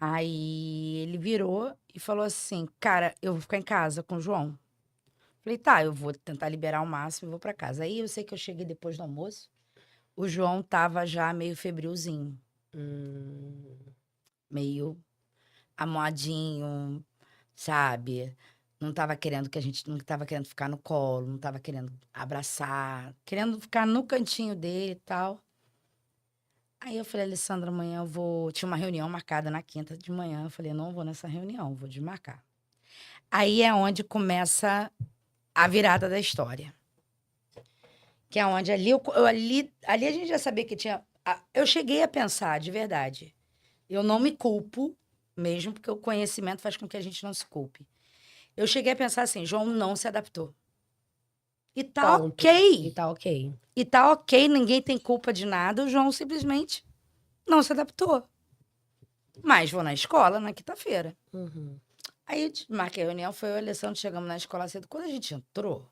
Aí, ele virou e falou assim, cara, eu vou ficar em casa com o João. Falei, tá, eu vou tentar liberar o máximo e vou pra casa. Aí, eu sei que eu cheguei depois do almoço. O João tava já meio febrilzinho. Meio amoadinho, sabe? Não tava querendo não tava querendo ficar no colo, não tava querendo abraçar, querendo ficar no cantinho dele e tal. Aí eu falei, Alessandra, amanhã eu vou. Tinha uma reunião marcada na quinta de manhã. Eu falei, não vou nessa reunião, vou desmarcar. Aí é onde começa a virada da história. Que é onde ali a gente já sabia que tinha. Eu cheguei a pensar, de verdade. Eu não me culpo, mesmo porque o conhecimento faz com que a gente não se culpe. Eu cheguei a pensar assim, João não se adaptou. E tá Ponto. ok. E tá ok. E tá ok, ninguém tem culpa de nada. O João simplesmente não se adaptou. Mas vou na escola na quinta-feira. Uhum. Aí marquei a reunião, foi o Alessandro, chegamos na escola cedo. Quando a gente entrou,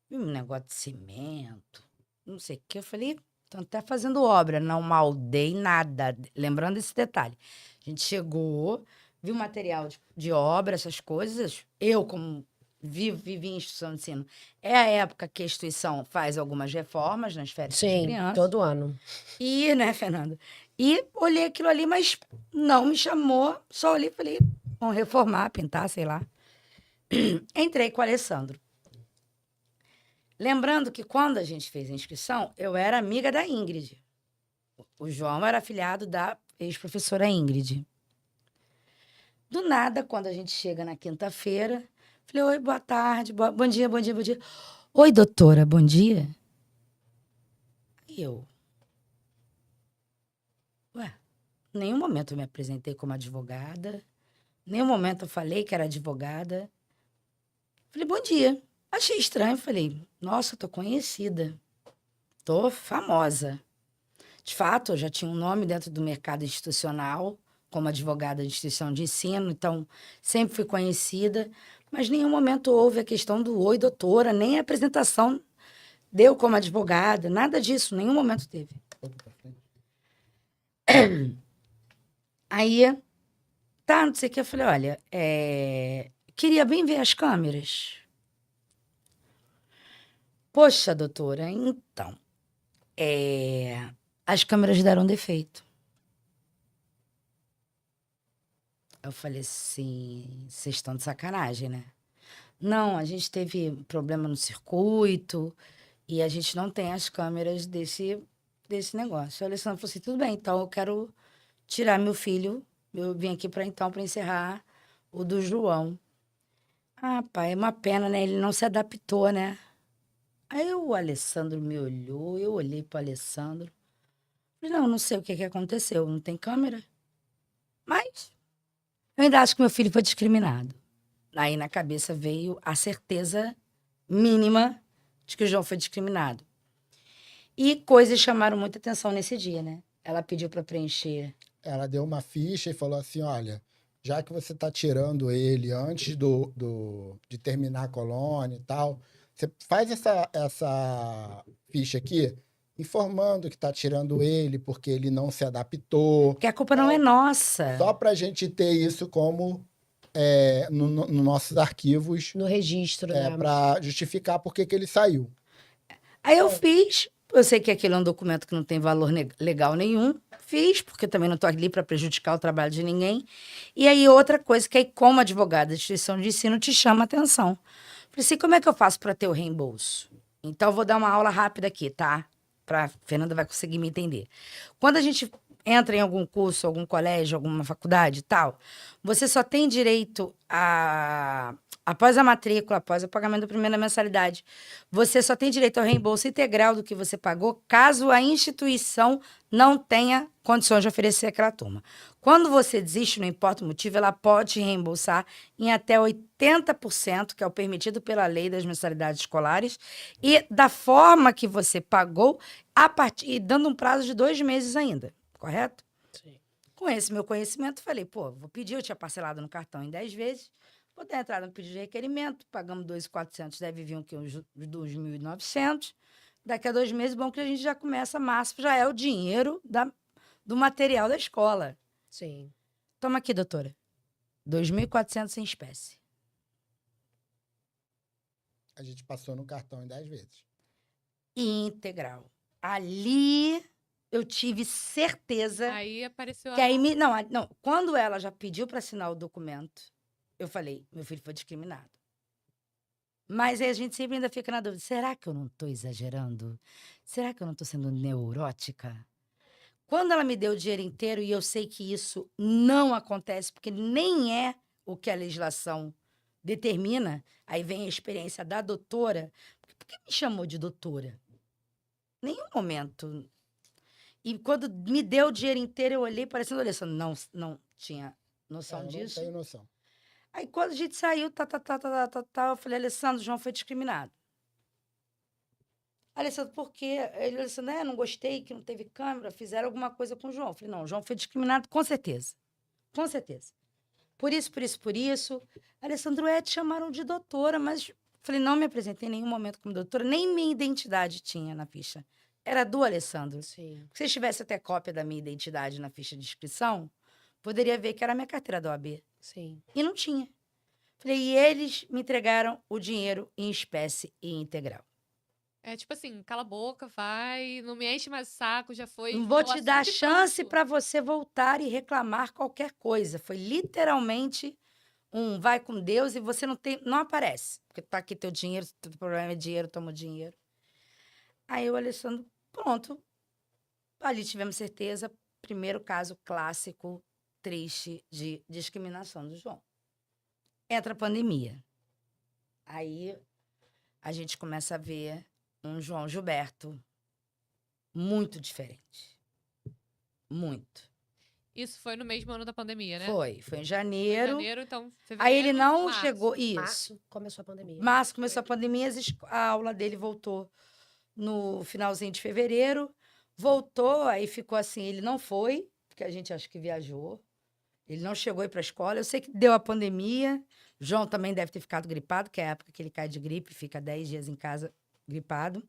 viu um negócio de cimento, não sei o que, eu falei, estão até fazendo obra, não maldei nada. Lembrando esse detalhe. A gente chegou, viu material de obra, essas coisas. Eu, como vivi em instituição de ensino, é a época que a instituição faz algumas reformas nas férias das Sim, crianças. todo ano. E, né, Fernanda? E olhei aquilo ali, mas não me chamou. Só olhei e falei, vamos reformar, pintar, sei lá. Entrei com o Alessandro. Lembrando que quando a gente fez a inscrição, eu era amiga da Ingrid. O João era afilhado da ex-professora Ingrid. Do nada, quando a gente chega na quinta-feira, falei, oi, boa tarde, bom dia, bom dia, bom dia. Oi, doutora, bom dia. E eu, ué, em nenhum momento eu me apresentei como advogada, em nenhum momento eu falei que era advogada. Falei, bom dia. Achei estranho, falei, nossa, tô conhecida, tô famosa. De fato, eu já tinha um nome dentro do mercado institucional, como advogada de instituição de ensino, então sempre fui conhecida, mas em nenhum momento houve a questão do oi, doutora, nem a apresentação deu como advogada, nada disso, em nenhum momento teve. Aí, tá, não sei o que, eu falei, olha, queria bem ver as câmeras. Poxa, doutora, então, as câmeras deram defeito. Eu falei assim, vocês estão de sacanagem, né? Não, a gente teve problema no circuito e a gente não tem as câmeras desse negócio. O Alessandro falou assim, tudo bem, então eu quero tirar meu filho. Eu vim aqui para encerrar o do João. Ah, pai, é uma pena, né? Ele não se adaptou, né? Aí o Alessandro me olhou, eu olhei para o Alessandro. Falei, não sei o que aconteceu, não tem câmera. Mas eu ainda acho que meu filho foi discriminado. Aí na cabeça veio a certeza mínima de que o João foi discriminado. E coisas chamaram muita atenção nesse dia, né? Ela pediu para preencher. Ela deu uma ficha e falou assim: olha, já que você está tirando ele antes de terminar a colônia e tal, você faz essa ficha aqui informando que está tirando ele porque ele não se adaptou. Porque a culpa não é nossa. Só para a gente ter isso como nos nossos arquivos, No registro, né? para justificar por que ele saiu. Aí eu fiz. Eu sei que aquilo é um documento que não tem valor legal nenhum. Fiz, porque eu também não estou ali para prejudicar o trabalho de ninguém. E aí, outra coisa que aí, como advogada de instituição de ensino, te chama a atenção. Falei assim, como é que eu faço para ter o reembolso? Então, eu vou dar uma aula rápida aqui, tá? Fernanda vai conseguir me entender. Quando a gente entra em algum curso, algum colégio, alguma faculdade e tal, você só tem direito após a matrícula, após o pagamento da primeira mensalidade, você só tem direito ao reembolso integral do que você pagou, caso a instituição não tenha condições de oferecer aquela turma. Quando você desiste, não importa o motivo, ela pode reembolsar em até 80%, que é o permitido pela lei das mensalidades escolares, e da forma que você pagou, e dando um prazo de 2 meses ainda, correto? Sim. Com esse meu conhecimento, falei, vou pedir, eu tinha parcelado no cartão em 10 vezes, vou dar entrada no pedido de requerimento, pagamos 2.400, deve vir uns 2.900. Daqui a 2 meses, bom que a gente já começa, março, já é o dinheiro do material da escola. Sim. Toma aqui, doutora. 2.400 em espécie. A gente passou no cartão em 10 vezes. Integral. Ali eu tive certeza Aí apareceu que aí não, quando ela já pediu para assinar o documento, eu falei, meu filho foi discriminado. Mas aí a gente sempre ainda fica na dúvida, será que eu não estou exagerando? Será que eu não estou sendo neurótica? Quando ela me deu o dinheiro inteiro, e eu sei que isso não acontece, porque nem é o que a legislação determina, aí vem a experiência da doutora. Por que me chamou de doutora? Nenhum momento. E quando me deu o dinheiro inteiro, eu olhei parecendo Alessandro. Não tinha noção disso. Não tenho noção. Aí quando a gente saiu, eu falei, Alessandro, o João foi discriminado. Alessandro, por quê? Ele, Alessandro, não gostei, que não teve câmera, fizeram alguma coisa com o João. Eu falei, não, o João foi discriminado, com certeza. Com certeza. Por isso. Alessandro, te chamaram de doutora, mas... Falei, não me apresentei em nenhum momento como doutora, nem minha identidade tinha na ficha. Era do Alessandro. Sim. Se tivesse até cópia da minha identidade na ficha de inscrição, poderia ver que era a minha carteira da OAB. Sim. E não tinha. Falei, e eles me entregaram o dinheiro em espécie e integral. É tipo assim, cala a boca, vai, não me enche mais o saco, já foi. Não vou falou te dar assunto e chance pronto. para você voltar e reclamar qualquer coisa. Foi literalmente vai com Deus e você não aparece. Porque tá aqui teu dinheiro, teu problema é dinheiro, toma o dinheiro. Aí o Alessandro, pronto. Ali tivemos certeza, primeiro caso clássico, triste, de discriminação do João. Entra a pandemia. Aí a gente começa a ver um João Gilberto muito diferente. Muito. Isso foi no mesmo ano da pandemia, né? Foi em Foi em janeiro. janeiro, então fevereiro. Aí ele não março. chegou. Isso. Março começou a pandemia. Março começou a pandemia, a aula dele voltou no finalzinho de fevereiro. Voltou, aí ficou assim, ele não foi, porque a gente acha que viajou. Ele não chegou aí para a escola. Eu sei que deu a pandemia. João também deve ter ficado gripado, que é a época que ele cai de gripe, fica 10 dias em casa gripado.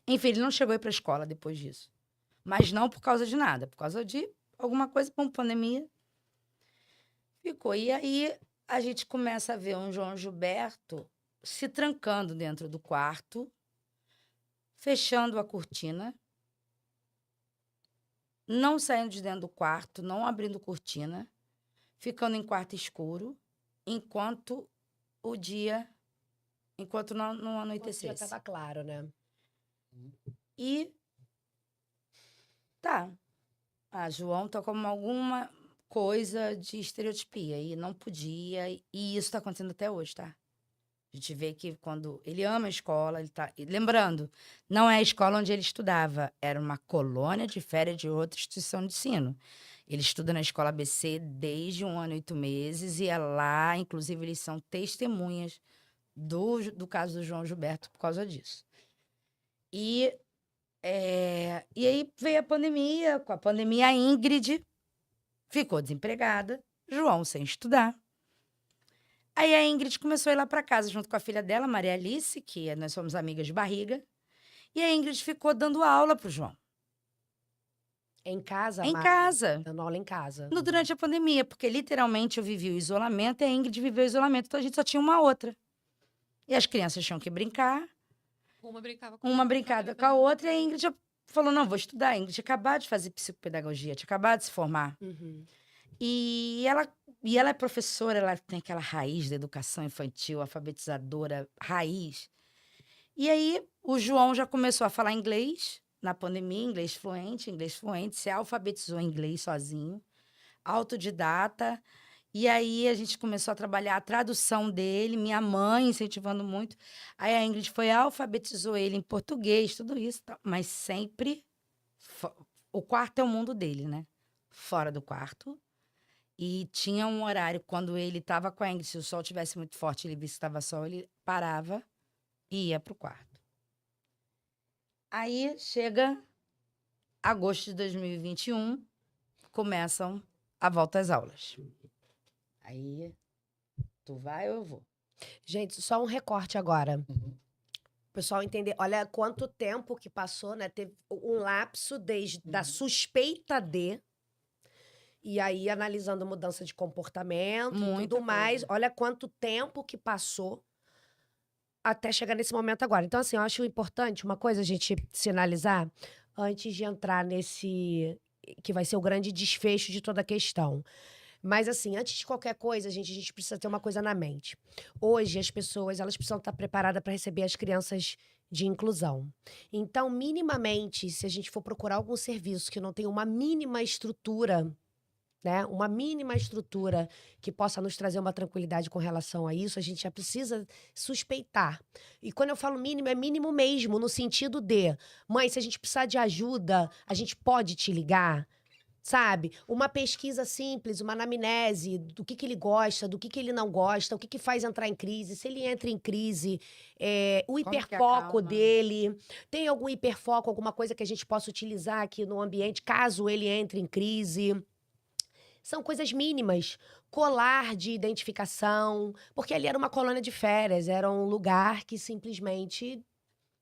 Enfim, ele não chegou aí para a escola depois disso. Mas não por causa de nada, por causa de alguma coisa, como pandemia. Ficou. E aí a gente começa a ver um João Gilberto se trancando dentro do quarto, fechando a cortina, não saindo de dentro do quarto, não abrindo cortina, ficando em quarto escuro, enquanto não Já anoitecesse. estava claro, né? E tá, a João tá como alguma coisa de estereotipia e não podia, e isso tá acontecendo até hoje, tá? A gente vê que quando ele ama a escola, ele tá. E lembrando, não é a escola onde ele estudava, era uma colônia de férias de outra instituição de ensino. Ele estuda na escola ABC desde 1 ano e 8 meses, e é lá, inclusive, eles são testemunhas do caso do João Gilberto por causa disso. E aí veio a pandemia, com a pandemia a Ingrid ficou desempregada, João sem estudar. Aí a Ingrid começou a ir lá para casa junto com a filha dela, Maria Alice, que nós somos amigas de barriga. E a Ingrid ficou dando aula pro João. Em casa, Em Mari? casa. Dando aula em casa. Durante a pandemia, porque literalmente eu vivi o isolamento e a Ingrid viveu o isolamento, então a gente só tinha uma outra. E as crianças tinham que brincar, Uma brincava com uma brincada com a outra, e a Ingrid já falou: não, vou estudar. A Ingrid tinha acabado de fazer psicopedagogia, tinha acabado de se formar. Uhum. E ela é professora, ela tem aquela raiz da educação infantil, alfabetizadora, raiz. E aí o João já começou a falar inglês na pandemia, inglês fluente, se alfabetizou em inglês sozinho, autodidata. E aí a gente começou a trabalhar a tradução dele, minha mãe incentivando muito. Aí a Ingrid alfabetizou ele em português, tudo isso, mas sempre o quarto é o mundo dele, né? Fora do quarto. E tinha um horário, quando ele estava com a Ingrid, se o sol estivesse muito forte, ele visse que estava sol, ele parava e ia para o quarto. Aí chega agosto de 2021, começam a volta às aulas. Aí, tu vai ou eu vou? Gente, só um recorte agora. O pessoal entender, olha quanto tempo que passou, né? Teve um lapso desde da suspeita de, e aí analisando mudança de comportamento e Muita tudo mais. coisa. Olha quanto tempo que passou até chegar nesse momento agora. Então, assim, eu acho importante uma coisa a gente sinalizar antes de entrar nesse que vai ser o grande desfecho de toda a questão. Mas, assim, antes de qualquer coisa, a gente precisa ter uma coisa na mente. Hoje, as pessoas, elas precisam estar preparadas para receber as crianças de inclusão. Então, minimamente, se a gente for procurar algum serviço que não tem uma mínima estrutura, né, uma mínima estrutura que possa nos trazer uma tranquilidade com relação a isso, a gente já precisa suspeitar. E quando eu falo mínimo, é mínimo mesmo, no sentido de, mãe, se a gente precisar de ajuda, a gente pode te ligar? Sabe? Uma pesquisa simples, uma anamnese do que ele gosta, do que ele não gosta, o que faz entrar em crise, se ele entra em crise, o hiperfoco dele. Tem algum hiperfoco, alguma coisa que a gente possa utilizar aqui no ambiente, caso ele entre em crise? São coisas mínimas. Colar de identificação, porque ali era uma colônia de férias, era um lugar que simplesmente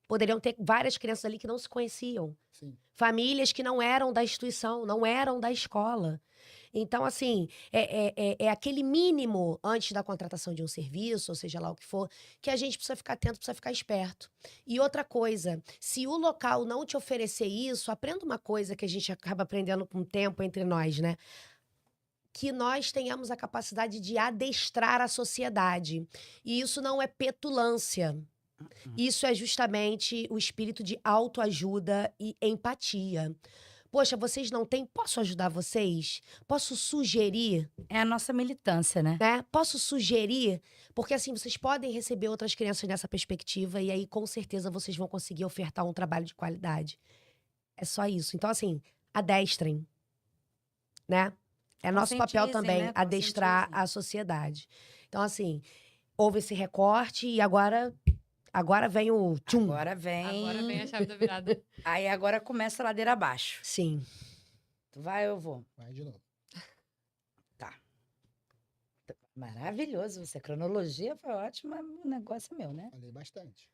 poderiam ter várias crianças ali que não se conheciam. Sim. Famílias que não eram da instituição, não eram da escola. Então, assim, é aquele mínimo antes da contratação de um serviço, ou seja lá o que for, que a gente precisa ficar atento, precisa ficar esperto. E outra coisa, se o local não te oferecer isso, aprenda uma coisa que a gente acaba aprendendo com o tempo entre nós, né? Que nós tenhamos a capacidade de adestrar a sociedade. E isso não é petulância. Isso é justamente o espírito de autoajuda e empatia. Poxa, vocês não têm? Posso ajudar vocês? Posso sugerir? É a nossa militância, né? Né? Posso sugerir? Porque assim, vocês podem receber outras crianças nessa perspectiva e aí com certeza vocês vão conseguir ofertar um trabalho de qualidade. É só isso. Então assim, adestrem, né? É nosso papel Conscientizem, também né? adestrar Conscientizem. a sociedade. Então assim, houve esse recorte e agora vem o tchum. Agora vem... Agora vem a chave da virada. Aí agora começa a ladeira abaixo. Sim. Tu vai ou eu vou? Vai de novo. Tá. Maravilhoso. Você, a cronologia foi ótima, o negócio é meu, né? Falei bastante.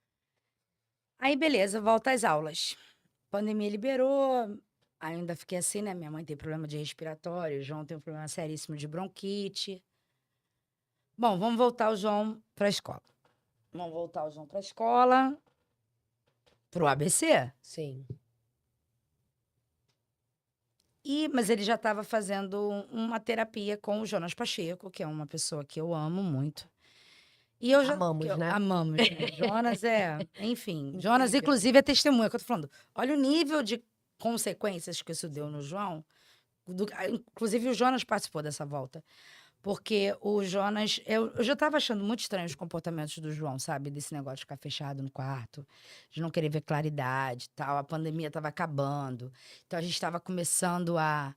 Aí, beleza, volta às aulas. Pandemia liberou, ainda fiquei assim, né? Minha mãe tem problema de respiratório, o João tem um problema seríssimo de bronquite. Bom, vamos voltar o João pra escola. Vamos voltar o João pra escola, pro ABC. Sim. Mas ele já estava fazendo uma terapia com o Jonas Pacheco, que é uma pessoa que eu amo muito. E eu já Amamos, né? Amamos. Né? Jonas enfim, Jonas inclusive é testemunha que eu tô falando. Olha o nível de consequências que isso deu no João. Inclusive o Jonas participou dessa volta. Porque o Jonas, eu já estava achando muito estranho os comportamentos do João, sabe? Desse negócio de ficar fechado no quarto, de não querer ver claridade e tal. A pandemia estava acabando. Então a gente estava começando a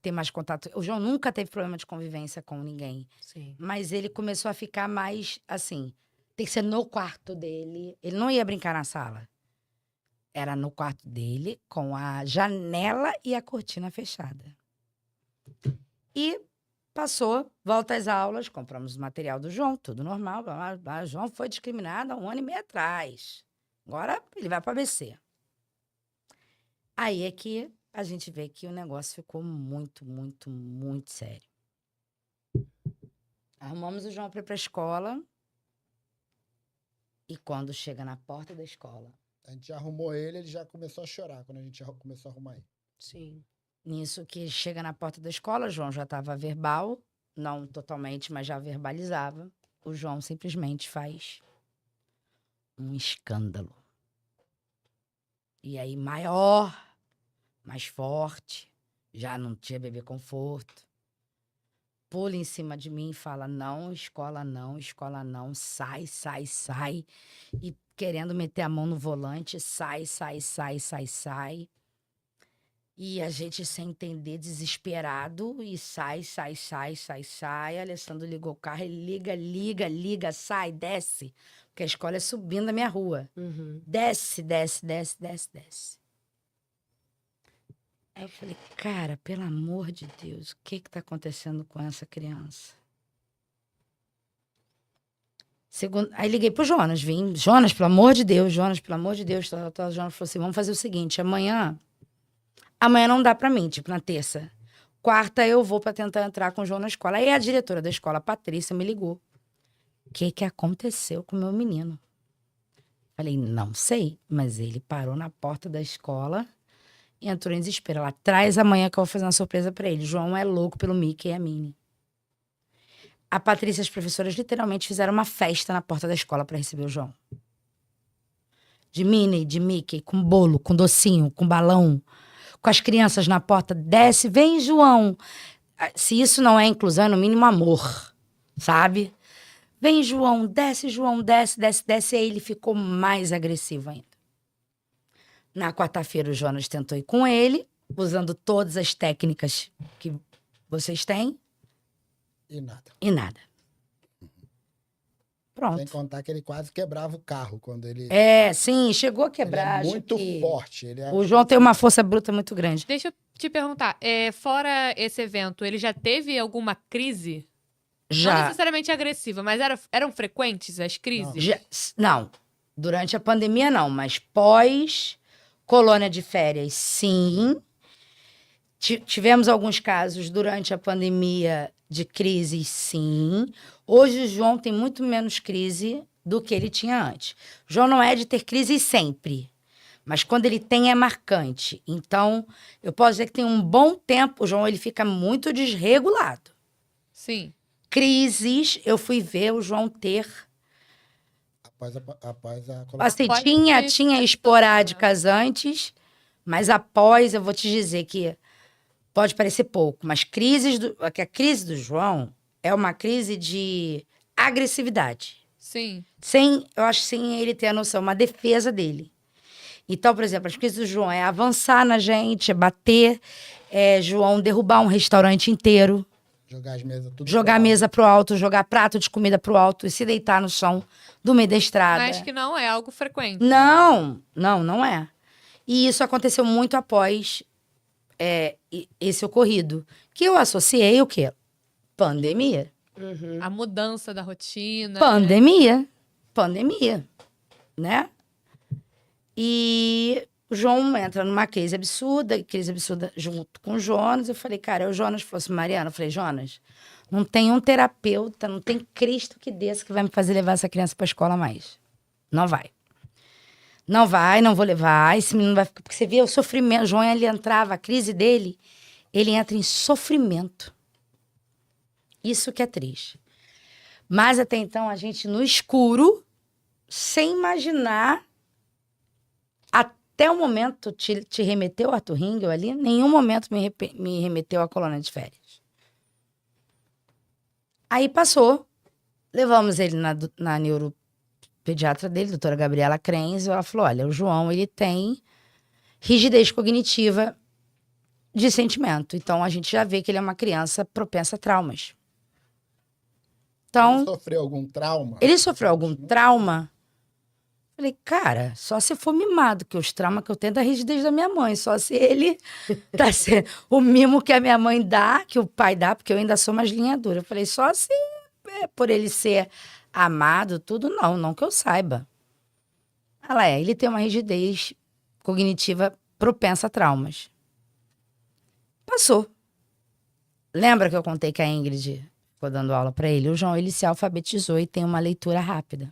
ter mais contato. O João nunca teve problema de convivência com ninguém. Sim. Mas ele começou a ficar mais assim. Tem que ser no quarto dele. Ele não ia brincar na sala. Era no quarto dele, com a janela e a cortina fechada. E passou, volta às aulas, compramos o material do João, tudo normal. O João foi discriminado há 1 ano e meio atrás. Agora ele vai para o ABC. Aí é que a gente vê que o negócio ficou muito, muito, muito sério. Arrumamos o João para ir para a escola. E quando chega na porta da escola... A gente já arrumou ele já começou a chorar quando a gente já começou a arrumar ele. Sim. Nisso que chega na porta da escola, o João já estava verbal, não totalmente, mas já verbalizava. O João simplesmente faz um escândalo. E aí, maior, mais forte, já não tinha bebê conforto. Pula em cima de mim e fala, não, escola não, sai, sai, sai. E querendo meter a mão no volante, sai, sai, sai, sai, sai. E a gente sem entender, desesperado, e sai, sai, sai, sai, sai. Alessandro ligou o carro, ele liga, sai, desce. Porque a escola é subindo a minha rua. Uhum. Desce, desce, desce, desce, desce. Aí eu falei, cara, pelo amor de Deus, o que tá acontecendo com essa criança? Aí liguei pro Jonas, Jonas, pelo amor de Deus, Jonas, pelo amor de Deus. Jonas falou assim, vamos fazer o seguinte, amanhã não dá pra mim, tipo, na terça. Quarta eu vou pra tentar entrar com o João na escola. Aí a diretora da escola, a Patrícia, me ligou. O que aconteceu com o meu menino? Falei, não sei, mas ele parou na porta da escola e entrou em desespero. Ela traz amanhã que eu vou fazer uma surpresa pra ele. João é louco pelo Mickey e a Minnie. A Patrícia e as professoras literalmente fizeram uma festa na porta da escola pra receber o João. De Minnie, de Mickey, com bolo, com docinho, com balão. Com as crianças na porta, desce, vem, João. Se isso não é inclusão, é no mínimo amor, sabe? Vem, João, desce, desce, desce. E aí ele ficou mais agressivo ainda. Na quarta-feira, o Jonas tentou ir com ele, usando todas as técnicas que vocês têm. E nada. E nada. Pronto. Sem contar que ele quase quebrava o carro quando ele... Sim, chegou a quebrar. Ele é muito forte. O João tem uma força bruta muito grande. Deixa eu te perguntar, fora esse evento, ele já teve alguma crise? Já. Não necessariamente agressiva, mas eram frequentes as crises? Não. Durante a pandemia, não. Mas pós colônia de férias, sim. Tivemos alguns casos durante a pandemia de crise, sim. Hoje o João tem muito menos crise do que ele tinha antes. O João não é de ter crise sempre, mas quando ele tem é marcante. Então, eu posso dizer que tem um bom tempo, o João ele fica muito desregulado. Sim. Crises, eu fui ver o João ter. Após a Assim, Pode tinha ser esporádicas antes, mas após, eu vou te dizer que pode parecer pouco, mas a crise do João é uma crise de agressividade. Sim. Eu acho sem ele ter a noção, uma defesa dele. Então, por exemplo, as crises do João é avançar na gente, é bater, é João derrubar um restaurante inteiro, jogar as mesas tudo jogar a pro alto. mesa pro alto, jogar prato de comida pro alto e se deitar no chão do meio da estrada. Mas que não é algo frequente. Não é. E isso aconteceu muito após esse ocorrido. Que eu associei o quê? Pandemia. A mudança da rotina. Pandemia. Né? E o João entra numa crise absurda junto com o Jonas. Eu falei, cara, o Jonas falou assim, Mariana, eu falei, Jonas, não tem um terapeuta, não tem Cristo que desça que vai me fazer levar essa criança pra escola mais. Não vai. Não vai, não vou levar. Esse menino vai ficar. Porque você vê o sofrimento. O João, ele entrava, a crise dele, ele entra em sofrimento. Isso que é triste. Mas até então, a gente no escuro, sem imaginar, até o momento te remeteu a Arthur Ringel ali, nenhum momento me remeteu à colônia de férias. Aí passou, levamos ele na neuropediatra dele, doutora Gabriela Krenz, ela falou, olha, o João, ele tem rigidez cognitiva de sentimento. Então, a gente já vê que ele é uma criança propensa a traumas. Então, Ele sofreu algum trauma? ele sofreu algum trauma? Falei, cara, só se for mimado, que os traumas que eu tenho é da rigidez da minha mãe. Só se ele tá sendo o mimo que a minha mãe dá, que o pai dá, porque eu ainda sou mais linha dura. Eu falei, só se por ele ser amado, tudo, não que eu saiba. Ele tem uma rigidez cognitiva propensa a traumas. Passou. Lembra que eu contei que a Ingrid ficou dando aula para ele? O João, ele se alfabetizou e tem uma leitura rápida.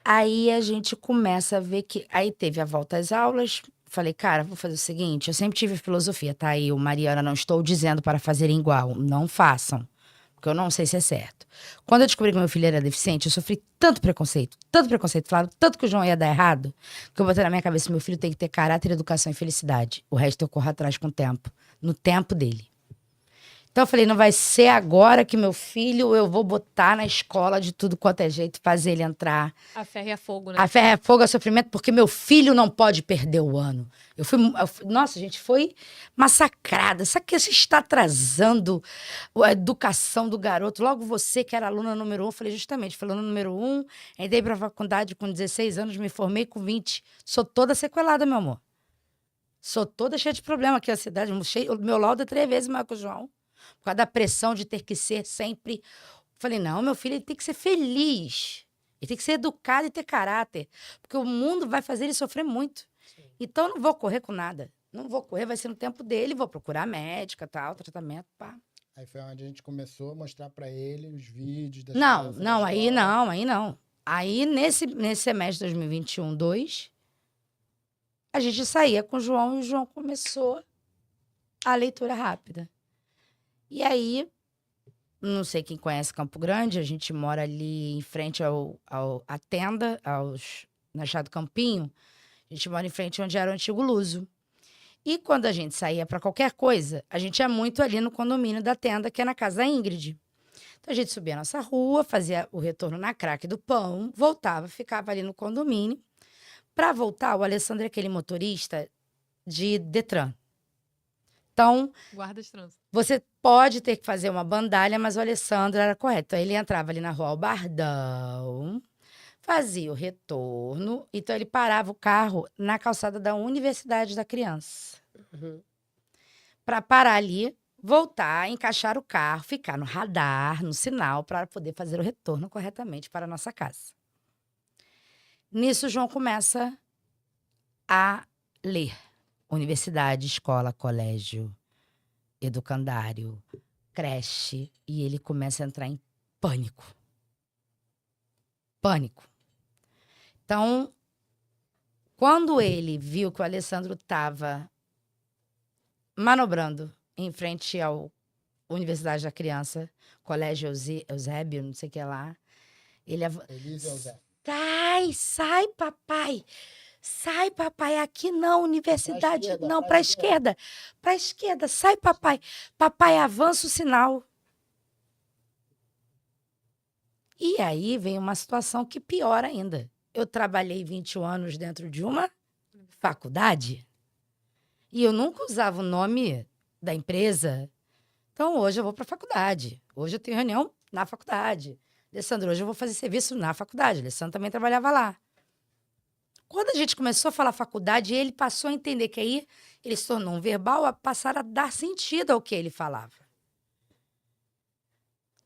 Aí a gente começa a ver que... Aí teve a volta às aulas. Falei, cara, vou fazer o seguinte. Eu sempre tive filosofia, tá? Eu, Mariana, não estou dizendo para fazerem igual. Não façam. Porque eu não sei se é certo. Quando eu descobri que meu filho era deficiente, eu sofri tanto preconceito. Falaram tanto que o João ia dar errado, que eu botei na minha cabeça, meu filho tem que ter caráter, educação e felicidade. O resto eu corro atrás com o tempo. No tempo dele. Então eu falei, não vai ser agora que meu filho eu vou botar na escola de tudo quanto é jeito, fazer ele entrar. A ferro e a fogo, né? A ferro é fogo, é sofrimento, porque meu filho não pode perder o ano. Nossa, a gente foi massacrada. Sabe que você está atrasando a educação do garoto? Logo você, que era aluna número 1, eu falei justamente, fui aluna número 1, entrei para a faculdade com 16 anos, me formei com 20. Sou toda sequelada, meu amor. Sou toda cheia de problema aqui na cidade. O meu laudo é 3 vezes maior que o João. Por causa da pressão de ter que ser sempre... Falei, não, meu filho, ele tem que ser feliz. Ele tem que ser educado e ter caráter. Porque o mundo vai fazer ele sofrer muito. Sim. Então, eu não vou correr com nada. Não vou correr, vai ser no tempo dele. Vou procurar médica, tal, tratamento, pá. Aí foi onde a gente começou a mostrar pra ele os vídeos das aí não. Aí, nesse semestre de 2021-2, a gente saía com o João e o João começou a leitura rápida. E aí, não sei quem conhece Campo Grande, a gente mora ali em frente à tenda, na Chá do Campinho. A gente mora em frente onde era o antigo Luso. E quando a gente saía para qualquer coisa, a gente ia muito ali no condomínio da tenda, que é na casa da Ingrid. Então a gente subia a nossa rua, fazia o retorno na Craque do Pão, voltava, ficava ali no condomínio. Para voltar, o Alessandro é aquele motorista de Detran. Então, guarda de trânsito. Você pode ter que fazer uma bandalha, mas o Alessandro era correto. Então, ele entrava ali na rua Albardão, fazia o retorno, então ele parava o carro na calçada da Universidade da Criança. Para parar ali, voltar, encaixar o carro, ficar no radar, no sinal, para poder fazer o retorno corretamente para a nossa casa. Nisso, o João começa a ler. universidade, escola, colégio, educandário, creche, e ele começa a entrar em pânico. Pânico. Então, quando ele viu que o Alessandro estava manobrando em frente ao Universidade da Criança, Colégio Eusébio, não sei o que lá, ele... Elise Eusébio. Sai, papai! Sai, papai, aqui não, universidade, esquerda, não, pra pra esquerda. Pra esquerda, sai, papai. Papai, avança o sinal. E aí vem uma situação que pior ainda. Eu trabalhei 21 anos dentro de uma faculdade e eu nunca usava o nome da empresa. Então, hoje eu vou para a faculdade. Hoje eu tenho reunião na faculdade. Alessandro, hoje eu vou fazer serviço na faculdade. Alessandro também trabalhava lá. Quando a gente começou a falar faculdade, ele passou a entender que aí ele se tornou um verbal a passar a dar sentido ao que ele falava.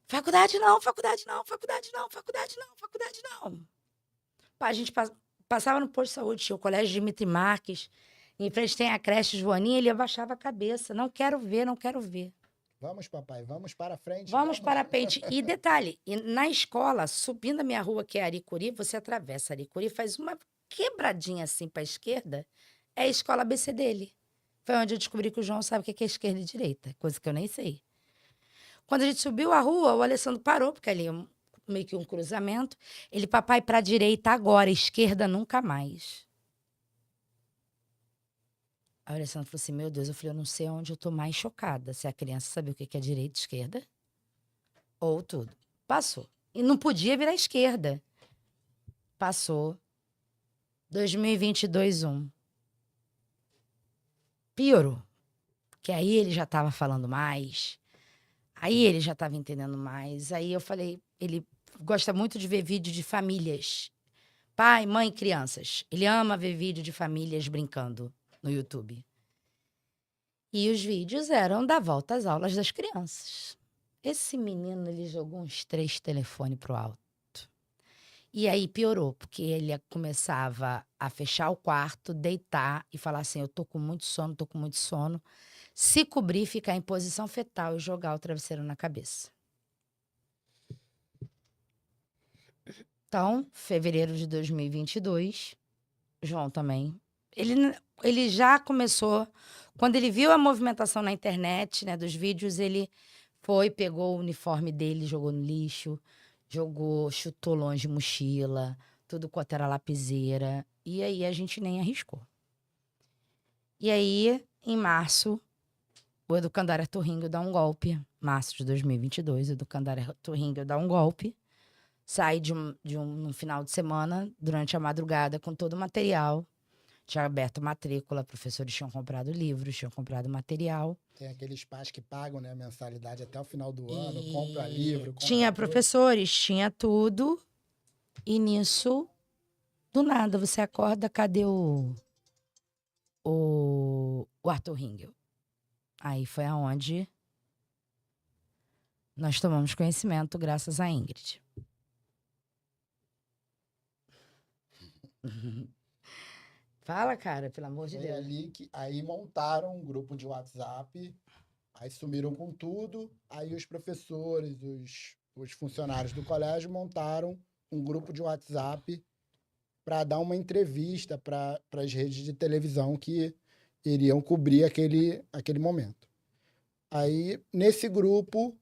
Faculdade não, faculdade não, faculdade não, faculdade não, faculdade não. A gente passava no posto de saúde, tinha o colégio Dimitri Marques, em frente tem a creche Joaninha, ele abaixava a cabeça. Não quero ver, não quero ver. Vamos, papai, vamos para frente. Vamos para a frente. E detalhe, na escola, subindo a minha rua, que é Aricuri, você atravessa Aricuri, faz uma quebradinha assim para a esquerda, é a escola ABC dele. Foi onde eu descobri que o João sabe o que é esquerda e direita, coisa que eu nem sei. Quando a gente subiu a rua, o Alessandro parou, porque ali é meio que um cruzamento. Ele, papai, para a direita agora, esquerda nunca mais. Aí o Alessandro falou assim, meu Deus, eu falei, eu não sei onde eu tô mais chocada, se a criança sabe o que é direita e esquerda, ou tudo. Passou. E não podia virar esquerda. Passou. 2022, 1. Piorou. Porque aí ele já estava falando mais, aí ele já estava entendendo mais. Aí eu falei, ele gosta muito de ver vídeo de famílias. Pai, mãe, crianças. Ele ama ver vídeo de famílias brincando no YouTube. E os vídeos eram da volta às aulas das crianças. Esse menino, ele jogou uns 3 telefones pro alto. E aí piorou, porque ele começava a fechar o quarto, deitar e falar assim, eu tô com muito sono, tô com muito sono. Se cobrir, ficar em posição fetal e jogar o travesseiro na cabeça. Então, fevereiro de 2022, João também. Ele já começou, quando ele viu a movimentação na internet, né, dos vídeos, ele foi, pegou o uniforme dele, jogou no lixo, chutou longe mochila, tudo quanto era lapiseira. E aí a gente nem arriscou. E aí, em março, o Educandário Arthur Ringel dá um golpe. Março de 2022, o Educandário Arthur Ringel dá um golpe. Sai num final de semana, durante a madrugada, com todo o material. Tinha aberto matrícula, professores tinham comprado livros, tinham comprado material. Tem aqueles pais que pagam, né, a mensalidade até o final do ano, compra livro. Compra Tinha tudo. professores, tinha tudo. E nisso, do nada, você acorda, cadê o Arthur Ringel? Aí foi aonde nós tomamos conhecimento, graças a Ingrid. Fala, cara, pelo amor de Foi Deus. ali que aí montaram um grupo de WhatsApp, aí sumiram com tudo, aí os professores, os funcionários do colégio montaram um grupo de WhatsApp para dar uma entrevista para as redes de televisão que iriam cobrir aquele momento. Aí, nesse grupo,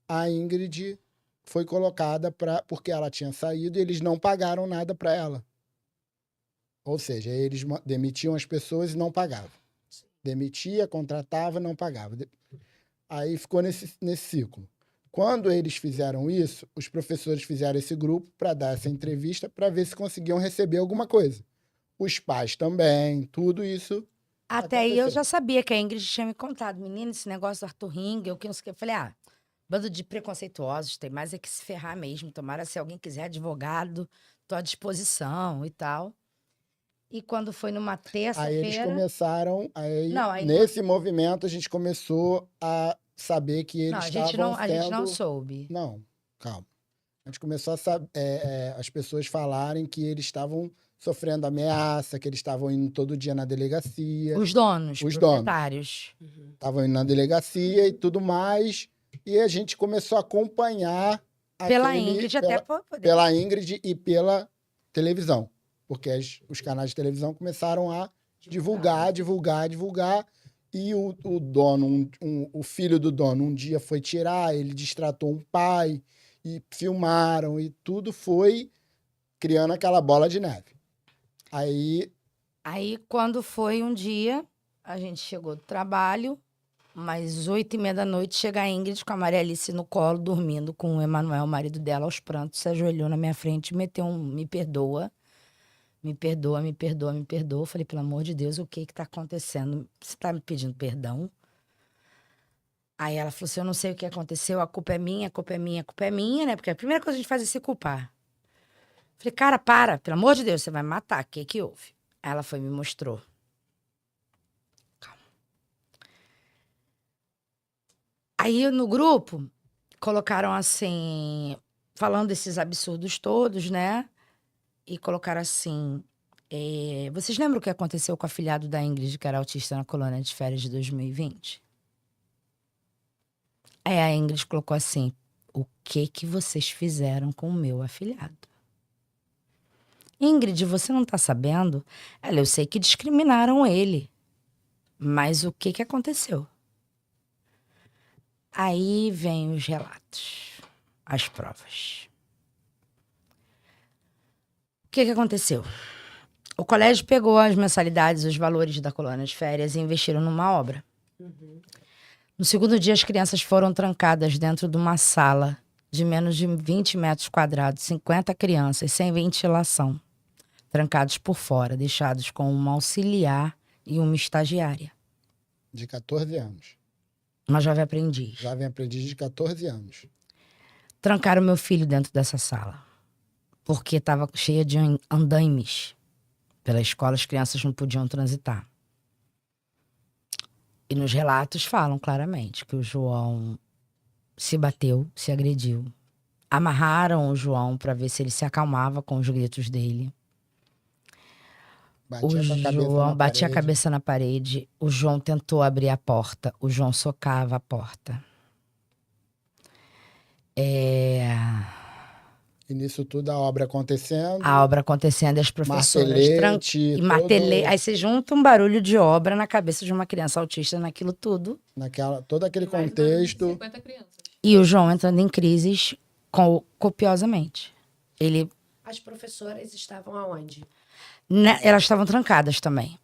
a Ingrid foi colocada porque ela tinha saído e eles não pagaram nada para ela. Ou seja, eles demitiam as pessoas e não pagavam. Demitia, contratava, não pagava. Aí ficou nesse ciclo. Quando eles fizeram isso, os professores fizeram esse grupo para dar essa entrevista para ver se conseguiam receber alguma coisa. Os pais também, tudo isso. Até aí eu aconteceu. já sabia que a Ingrid tinha me contado. Menino, esse negócio do Arthur Ringel, que não sei o que. Eu falei, bando de preconceituosos, tem mais é que se ferrar mesmo. Tomara, se alguém quiser advogado, tô à disposição e tal. E quando foi numa Aí eles terça-feira... começaram, Não, aí nesse movimento a gente começou a saber que eles Não, estavam a gente não sendo... soube. Não, calma. A gente começou a saber, as pessoas falarem que eles estavam sofrendo ameaça, que eles estavam indo todo dia na delegacia. Os donos, Os proprietários. Estavam indo na delegacia e tudo mais. E a gente começou a acompanhar Pela Ingrid até poder. pela Ingrid e pela televisão. Porque os canais de televisão começaram a divulgar. E o dono, o filho do dono, um dia foi tirar, ele distratou um pai e filmaram e tudo foi criando aquela bola de neve. Aí, Quando foi um dia, a gente chegou do trabalho, mas 8h30 da noite, chega a Ingrid com a Maria Alice no colo, dormindo com o Emanuel, o marido dela, aos prantos, se ajoelhou na minha frente e meteu um me perdoa. Me perdoa, me perdoa, me perdoa. Eu falei, pelo amor de Deus, o que que tá acontecendo? Você tá me pedindo perdão? Aí ela falou assim, eu não sei o que aconteceu, a culpa é minha, a culpa é minha, a culpa é minha, né? Porque a primeira coisa que a gente faz é se culpar. Falei, cara, para, pelo amor de Deus, você vai me matar, o que que houve? Aí ela foi e me mostrou. Calma. Aí no grupo, colocaram assim, falando desses absurdos todos, né? E colocaram assim, vocês lembram o que aconteceu com o afilhado da Ingrid, que era autista na colônia de férias de 2020? Aí a Ingrid colocou assim, o que que vocês fizeram com o meu afilhado? Ingrid, você não tá sabendo? Eu sei que discriminaram ele, mas o que que aconteceu? Aí vem os relatos, as provas. O que que aconteceu? O colégio pegou as mensalidades, os valores da colônia de férias e investiram numa obra. No segundo dia, as crianças foram trancadas dentro de uma sala de menos de 20 metros quadrados, 50 crianças, sem ventilação, trancados por fora, deixados com uma auxiliar e uma estagiária. de 14 anos. Uma jovem aprendiz. Jovem aprendiz de 14 anos. Trancaram meu filho dentro dessa sala, porque estava cheia de andaimes. Pela escola, as crianças não podiam transitar. E nos relatos falam claramente que o João se bateu, se agrediu. Amarraram o João para ver se ele se acalmava com os gritos dele. O João batia a cabeça na parede. O João tentou abrir a porta. O João socava a porta. E nisso tudo a obra acontecendo. A obra acontecendo e as professoras Martelete, Aí você junta um barulho de obra na cabeça de uma criança autista naquilo tudo. todo aquele contexto. 50 crianças. E o João entrando em crises copiosamente. As professoras estavam aonde? Elas estavam trancadas também.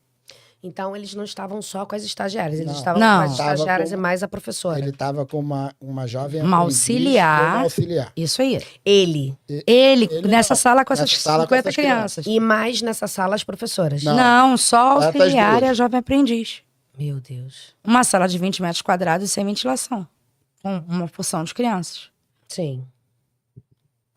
Então, eles não estavam só com as estagiárias, eles Não. estavam Não. com as estagiárias Tava com- e mais a professora. Ele estava com uma jovem Uma aprendiz auxiliar. e uma auxiliar. Isso aí. Ele. Ele nessa não. sala com essas Nessa sala com 50 essas crianças. E mais nessa sala as professoras. Não. Não, só a Essas auxiliar e duas. a jovem aprendiz. Meu Deus. Uma sala de 20 metros quadrados sem ventilação. Com uma porção de crianças. Sim.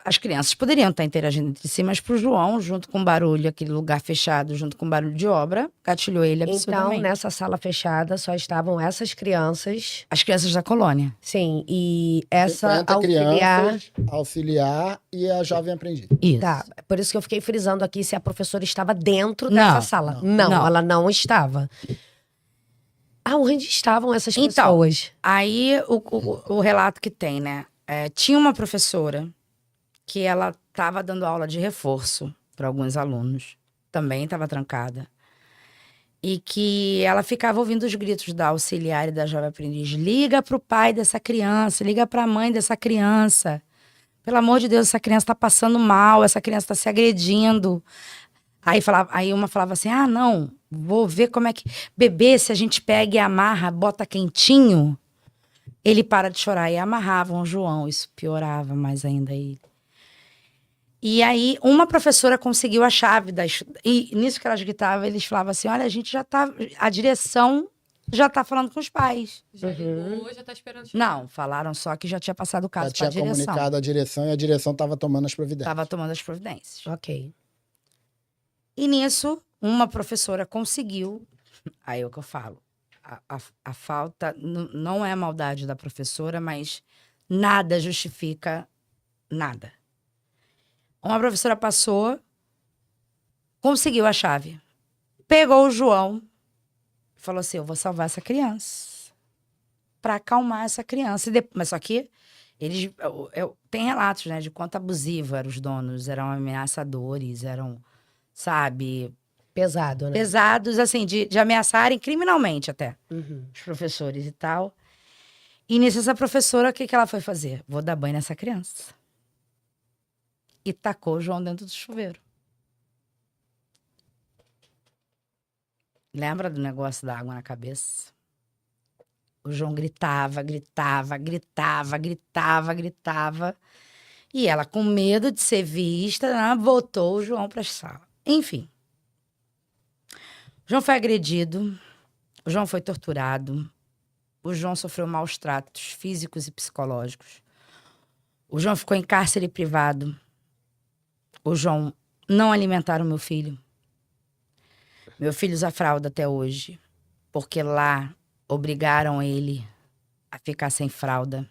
As crianças poderiam estar interagindo entre si, mas pro João, junto com barulho, aquele lugar fechado, junto com barulho de obra, gatilhou ele Então, absurdamente. nessa sala fechada só estavam essas crianças. As crianças da colônia. Sim, e essa 50 auxiliar. crianças, auxiliar e a jovem aprendiz. Isso. Tá, por isso que eu fiquei frisando aqui se a professora estava dentro Não, dessa sala. não. Não, ela não estava. Aonde estavam essas Então, pessoas? Aí, o relato que tem, né? Tinha uma professora que ela estava dando aula de reforço para alguns alunos. Também estava trancada. E que ela ficava ouvindo os gritos da auxiliar e da jovem aprendiz. Liga para o pai dessa criança, liga para a mãe dessa criança. Pelo amor de Deus, essa criança está passando mal, essa criança está se agredindo. Aí uma falava assim, não, vou ver como é que... Bebê, se a gente pega e amarra, bota quentinho, ele para de chorar. E amarravam o João, isso piorava mais ainda ele. E aí, uma professora conseguiu a chave e nisso que elas gritavam, eles falavam assim, olha, a gente já tá... A direção já tá falando com os pais. Já ligou, já tá esperando chegar. Não, falaram só que já tinha passado o Já caso para a tinha direção. comunicado a direção e a direção estava tomando as providências. Estava tomando as providências. Ok. E nisso, uma professora conseguiu... Aí é o que eu falo. A falta... Não é a maldade da professora, mas nada justifica nada. Uma professora passou conseguiu a chave. Pegou o João e falou assim, eu vou salvar essa criança. Pra acalmar essa criança. Mas só que eles... tem relatos, né, de quanto abusivo eram os donos. Eram ameaçadores, eram, sabe... Pesado, né? Pesados, assim, de ameaçarem criminalmente até. Uhum. Os professores e tal. E nisso, essa professora, o que ela foi fazer? Vou dar banho nessa criança. E tacou o João dentro do chuveiro. Lembra do negócio da água na cabeça? O João gritava, gritava, gritava, gritava, gritava. E ela, com medo de ser vista, né, botou o João para a sala. Enfim. O João foi agredido. O João foi torturado. O João sofreu maus tratos físicos e psicológicos. O João ficou em cárcere privado. O João não alimentaram meu filho. Meu filho usa fralda até hoje, porque lá obrigaram ele a ficar sem fralda,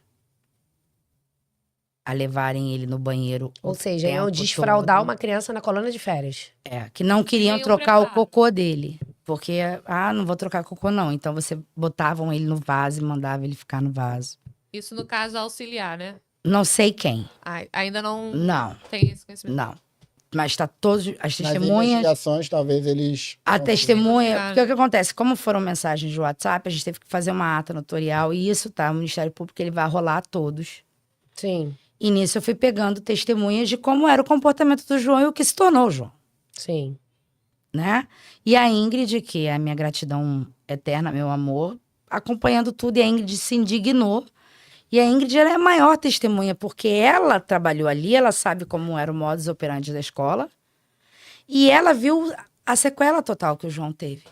a levarem ele no banheiro. Ou seja, iam desfraldar uma criança na colônia de férias. Que não queriam Sem o trocar o preparo. cocô dele. Porque, não vou trocar cocô não. Então você botavam ele no vaso e mandava ele ficar no vaso. Isso no caso auxiliar, né? Não sei quem. Ainda não Não, tem esse conhecimento. não. Mas tá todos as Nas testemunhas. investigações, talvez eles... A testemunha. Cara. Porque o que acontece? Como foram mensagens de WhatsApp, a gente teve que fazer uma ata notorial. E isso, tá? O Ministério Público ele vai rolar a todos. Sim, E nisso eu fui pegando testemunhas de como era o comportamento do João e o que se tornou o João. sim. Né? E a Ingrid, que é a minha gratidão eterna, meu amor, acompanhando tudo, e a Ingrid se indignou. E a Ingrid ela é a maior testemunha, porque ela trabalhou ali, ela sabe como era o modus operandi da escola, e ela viu a sequela total que o João teve.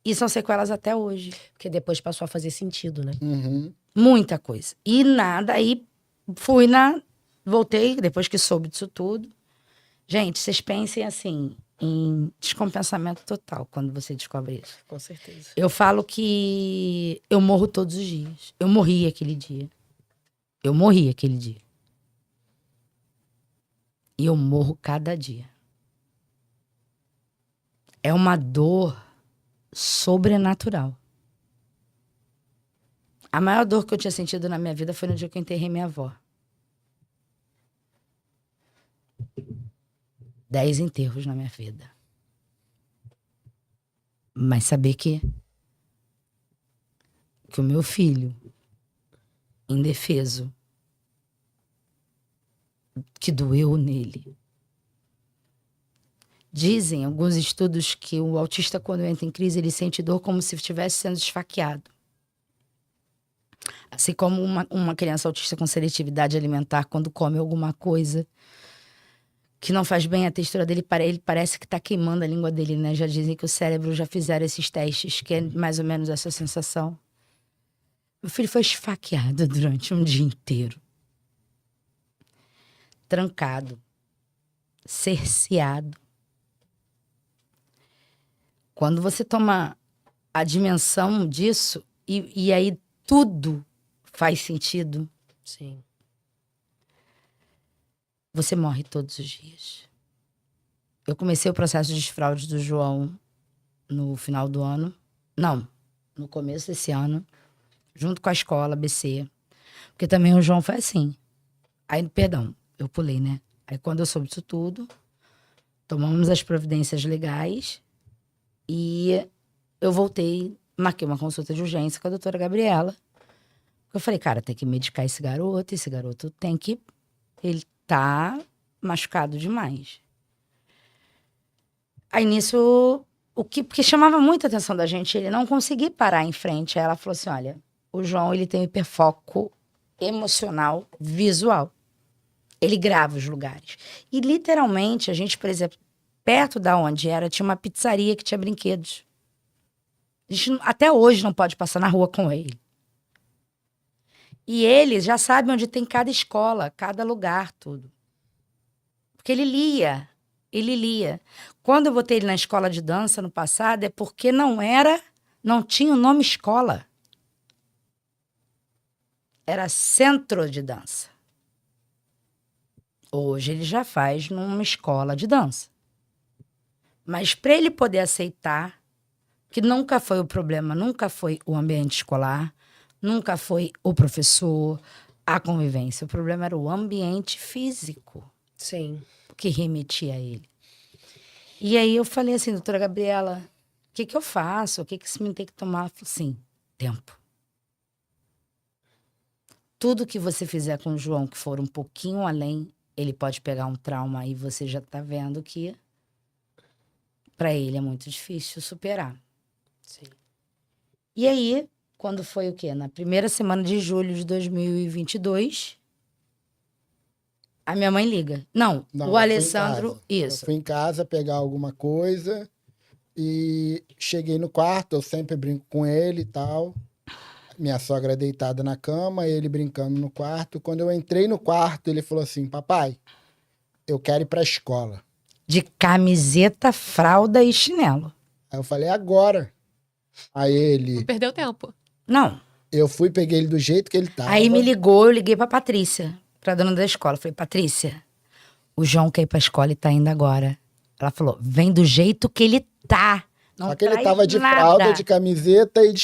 E são sequelas até hoje. Porque depois passou a fazer sentido, né? Uhum. Muita coisa. E nada, aí voltei, depois que soube disso tudo. Gente, vocês pensem assim, em descompensamento total quando você descobre isso. Com certeza. Eu falo que eu morro todos os dias. Eu morri aquele dia. Eu morri aquele dia. E eu morro cada dia. É uma dor sobrenatural. A maior dor que eu tinha sentido na minha vida foi no dia que eu enterrei minha avó. 10 enterros na minha vida. Mas saber que o meu filho, indefeso, que doeu nele. Dizem alguns estudos que o autista, quando entra em crise, ele sente dor como se estivesse sendo esfaqueado. Assim como uma criança autista com seletividade alimentar, quando come alguma coisa que não faz bem a textura dele, ele parece que está queimando a língua dele, né? Já dizem que o cérebro já fizeram esses testes, que é mais ou menos essa sensação. Meu filho foi esfaqueado durante um dia inteiro. Trancado. Cerceado. Quando você toma a dimensão disso, e aí tudo faz sentido, Sim. você morre todos os dias. Eu comecei o processo de desfraude do João no final do ano. Não, no começo desse ano, junto com a escola ABC. Porque também o João foi assim. Aí, perdão, eu pulei, né? Aí quando eu soube disso tudo, tomamos as providências legais e eu voltei, marquei uma consulta de urgência com a doutora Gabriela. Eu falei, cara, tem que medicar esse garoto tem que... Ele tá machucado demais. Aí nisso, porque chamava muita atenção da gente, ele não conseguia parar em frente. Aí ela falou assim, olha, o João, ele tem hiperfoco emocional, visual. Ele grava os lugares. E literalmente, a gente, por exemplo, perto da onde era, tinha uma pizzaria que tinha brinquedos. A gente até hoje não pode passar na rua com ele. E ele já sabe onde tem cada escola, cada lugar, tudo. Porque ele lia. Quando eu botei ele na escola de dança no passado, é porque não tinha o nome escola. Era centro de dança. Hoje ele já faz numa escola de dança. Mas para ele poder aceitar, que nunca foi o problema, nunca foi o ambiente escolar, nunca foi o professor, a convivência. O problema era o ambiente físico Sim. que remetia a ele. E aí eu falei assim, doutora Gabriela, o que eu faço? O que esse menino tem que tomar? Ela falou assim, tempo. Tudo que você fizer com o João, que for um pouquinho além, ele pode pegar um trauma e você já tá vendo que para ele é muito difícil superar. Sim. E aí, quando foi o quê? Na primeira semana de julho de 2022, a minha mãe liga. Não, Não, o eu fui em Alessandro, casa. Eu isso. fui em casa pegar alguma coisa e cheguei no quarto, eu sempre brinco com ele e tal. Minha sogra deitada na cama, ele brincando no quarto. Quando eu entrei no quarto, ele falou assim, papai, eu quero ir pra escola. De camiseta, fralda e chinelo. Aí eu falei, agora. Aí ele, Perdeu tempo. Não. eu fui, peguei ele do jeito que ele tava. Aí me ligou, eu liguei pra Patrícia, pra dona da escola. Falei, Patrícia, o João quer ir pra escola e tá indo agora. Ela falou, vem do jeito que ele tá. Não Só que ele traz tava de nada. fralda, de camiseta e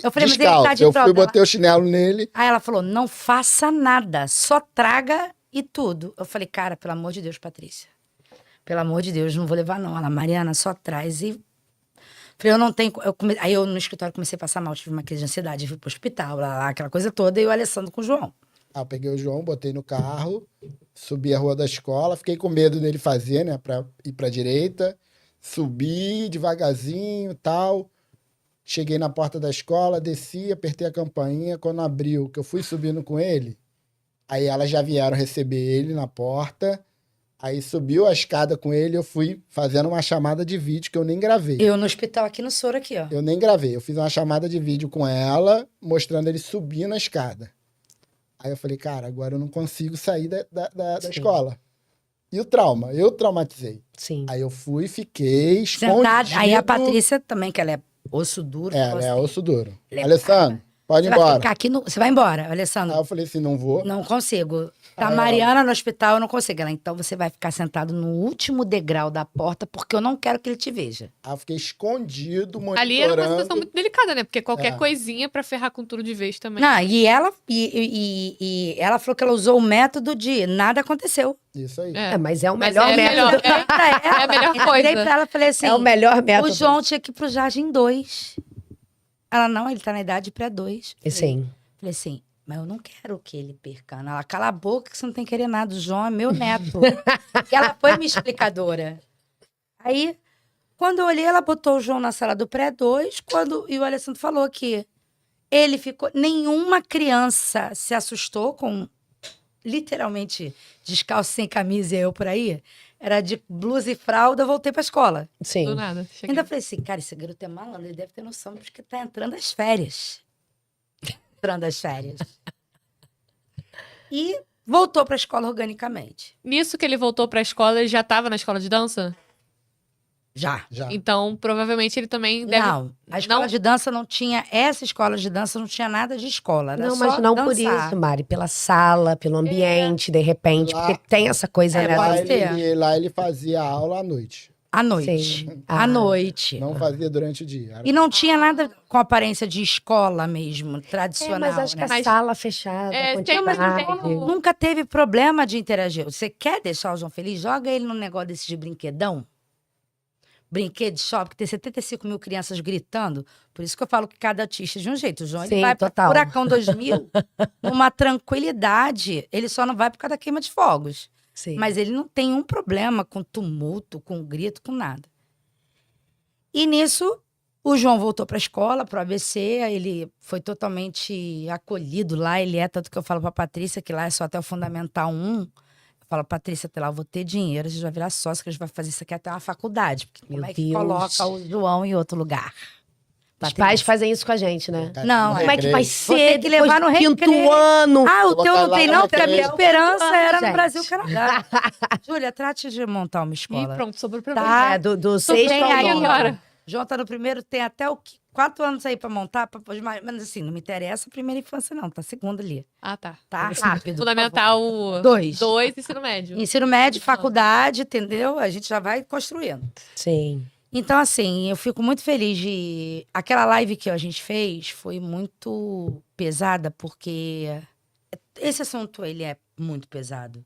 Eu falei, mas ele descalço. tá de Eu fui, fralda. botei o chinelo nele. Aí ela falou, não faça nada, só traga e tudo. Eu falei, cara, pelo amor de Deus, Patrícia. Pelo amor de Deus, não vou levar não. Ela, Mariana, só traz. E falei, eu não tenho... Aí eu no escritório comecei a passar mal, tive uma crise de ansiedade, fui pro hospital, lá, aquela coisa toda, e o Alessandro com o João. Aí eu peguei o João, botei no carro, subi a rua da escola, fiquei com medo dele fazer, né, pra ir pra direita. Subi devagarzinho e tal. Cheguei na porta da escola, desci, apertei a campainha. Quando abriu, que eu fui subindo com ele, aí elas já vieram receber ele na porta. Aí subiu a escada com ele, eu fui fazendo uma chamada de vídeo que eu nem gravei. Eu no hospital aqui no Soro, aqui, ó. Eu nem gravei, eu fiz uma chamada de vídeo com ela, mostrando ele subindo a escada. Aí eu falei, cara, agora eu não consigo sair da escola. E o trauma? Eu traumatizei. Sim. Aí eu fui, fiquei Sentada. escondido. Aí a Patrícia também, que ela é osso duro. É, falou ela é assim, osso duro. Legal. Alessandro, pode ir Você vai embora. ficar aqui no... Você vai embora, Alessandro. Aí eu falei assim, não vou. Não consigo. Tá Aí Mariana no hospital, eu não consigo. Ela, então você vai ficar sentado no último degrau da porta, porque eu não quero que ele te veja. Aí eu fiquei escondido, monitorando. Ali era uma situação muito delicada, né? Porque qualquer É. coisinha pra ferrar com tudo de vez também. Não, e ela, e ela falou que ela usou o método de nada aconteceu. Isso aí. É, mas é o Mas melhor é método. melhor, Entrei pra ela, é a melhor entrei coisa. pra ela e falei assim, É o melhor método. o João tinha que ir pro Jardim 2. Ela, não, ele tá na idade pré-2. Sim. Falei assim, mas eu não quero que ele perca. Ela, cala a boca que você não tem que querer nada. O João é meu neto. E ela foi minha explicadora. Aí, quando eu olhei, ela botou o João na sala do pré-2, e o Alessandro falou que ele ficou... Nenhuma criança se assustou com, literalmente, descalço, sem camisa e eu por aí. Era de blusa e fralda, eu voltei pra escola. Do Sim. nada. Cheguei. Ainda falei assim, cara, esse garoto é malandro, ele deve ter noção, porque tá entrando as férias. Entrando as férias. E voltou pra escola organicamente. Nisso que ele voltou pra escola, ele já tava na escola de dança? Já. Já. Então, provavelmente ele também deve... Não, a escola de dança não tinha, essa escola de dança não tinha nada de escola, era Não, só mas não por dançar. isso, Mari. Pela sala, pelo ambiente, de repente. Lá- Porque tem essa coisa, É, né? pode do- ser. Lá ele fazia aula à noite. À noite. Sim. À Ah. noite. Não fazia durante o dia. Era- E não tinha nada com aparência de escola mesmo, tradicional, mas acho que né? a sala fechada, É, tem quantidade. uma- Nunca teve problema de interagir. Você quer deixar o João feliz? Joga ele num negócio desse de brinquedão. Brinquedo de shopping, que tem 75 mil crianças gritando. Por isso que eu falo que cada autista é de um jeito. O João ele Sim, vai para total. Furacão 2000 numa tranquilidade. Ele só não vai por causa da queima de fogos. Sim. Mas ele não tem um problema com tumulto, com grito, com nada. E nisso, o João voltou para a escola, para o ABC. Ele foi totalmente acolhido lá. Ele é, tanto que eu falo para a Patrícia, que lá é só até o Fundamental 1. Eu falo, Patrícia, até lá eu vou ter dinheiro, a gente vai virar sócio, que a gente vai fazer isso aqui até uma faculdade. Porque Meu como é que Deus. coloca o João em outro lugar? Os pais fazem isso com a gente, né? Não, No Como é que recreio. vai Vou ser ter que depois levar no do quinto recreio. ano? Ah, o Vou teu botar não lá tem no não, porque a minha recreio. esperança era Gente. no Brasil, Canadá. Júlia, trate de montar uma Ih, escola. pronto, sobrou pra mim. Tá. É, do Tô 6 bem ao aí 9. agora. João tá no primeiro, tem até 4 anos aí pra montar, mas assim, não me interessa a primeira infância não, tá segunda ali. Ah, tá. Tá rápido. Fundamental 2. 2, ensino médio. Ensino médio, faculdade, entendeu? A gente já vai construindo. Sim. Então, assim, eu fico muito feliz de... Aquela live que a gente fez foi muito pesada, porque esse assunto, ele é muito pesado.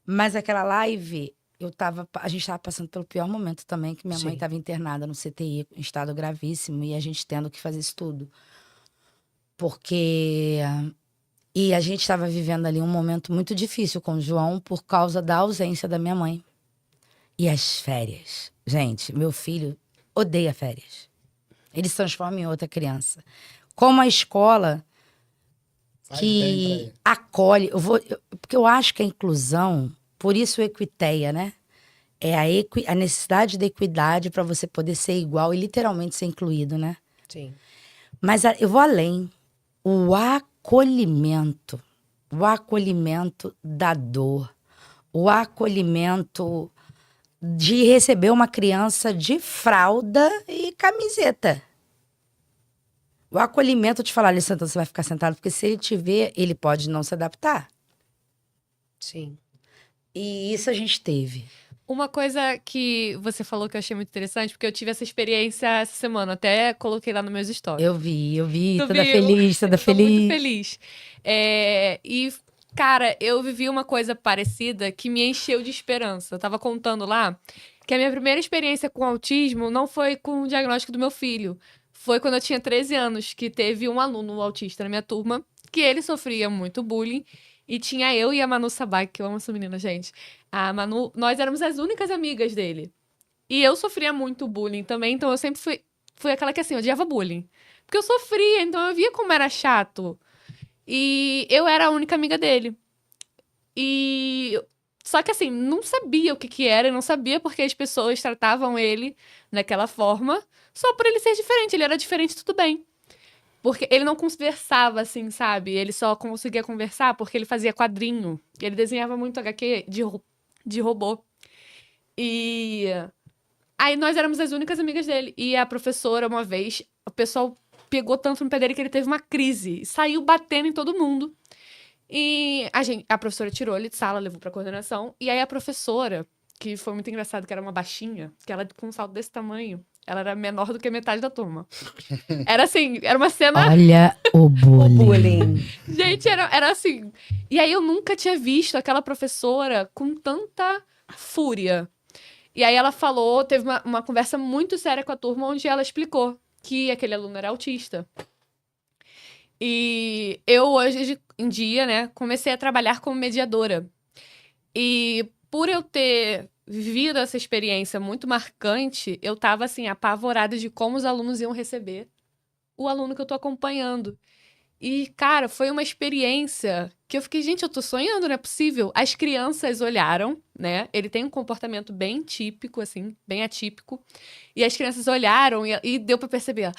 Mas aquela live, a gente estava passando pelo pior momento também, que minha mãe estava internada no CTI, em estado gravíssimo, e a gente tendo que fazer isso tudo. Porque... E a gente estava vivendo ali um momento muito difícil com o João por causa da ausência da minha mãe. E as férias. Gente, meu filho odeia férias. Ele se transforma em outra criança. Como a escola Faz bem pra ele. acolhe... porque eu acho que a inclusão, por isso o Equiteia, né? É a necessidade da equidade para você poder ser igual e literalmente ser incluído, né? Sim. Mas eu vou além. O acolhimento da dor, o acolhimento de receber uma criança de fralda e camiseta. O acolhimento de falar, Alessandra, você vai ficar sentado, porque se ele te ver, ele pode não se adaptar. Sim. E isso a gente teve. Uma coisa que você falou que eu achei muito interessante, porque eu tive essa experiência essa semana, até coloquei lá nos meus stories. Eu vi, Tu toda viu? feliz, toda Eu tô muito feliz. feliz. E, cara, eu vivi uma coisa parecida que me encheu de esperança. Eu tava contando lá que a minha primeira experiência com autismo não foi com o diagnóstico do meu filho. Foi quando eu tinha 13 anos, que teve um aluno autista na minha turma, que ele sofria muito bullying. E tinha eu e a Manu Sabag, que eu amo essa menina, gente. A Manu, nós éramos as únicas amigas dele. E eu sofria muito bullying também, então eu sempre fui aquela que assim, eu odiava bullying. Porque eu sofria, então eu via como era chato. E eu era a única amiga dele. E só que assim, não sabia o que era, e não sabia porque as pessoas tratavam ele daquela forma, só por ele ser diferente. Ele era diferente, tudo bem. Porque ele não conversava assim, sabe? Ele só conseguia conversar porque ele fazia quadrinho. Ele desenhava muito HQ de robô. E aí nós éramos as únicas amigas dele. E a professora, uma vez, o pessoal pegou tanto no pé dele que ele teve uma crise. Saiu batendo em todo mundo. E a professora tirou ele de sala, levou pra coordenação. E aí a professora, que foi muito engraçado, que era uma baixinha, que ela com um salto desse tamanho, ela era menor do que metade da turma. Era assim, era uma cena... Olha o bullying. Bullying. Gente, era assim... E aí eu nunca tinha visto aquela professora com tanta fúria. E aí ela falou, teve uma conversa muito séria com a turma, onde ela explicou que aquele aluno era autista. E eu, hoje em dia, né, comecei a trabalhar como mediadora. E por eu ter vivido essa experiência muito marcante, eu tava, assim, apavorada de como os alunos iam receber o aluno que eu tô acompanhando. E, cara, foi uma experiência que eu fiquei, gente, eu tô sonhando, não é possível. As crianças olharam, né? Ele tem um comportamento bem típico, assim, bem atípico. E as crianças olharam e deu pra perceber,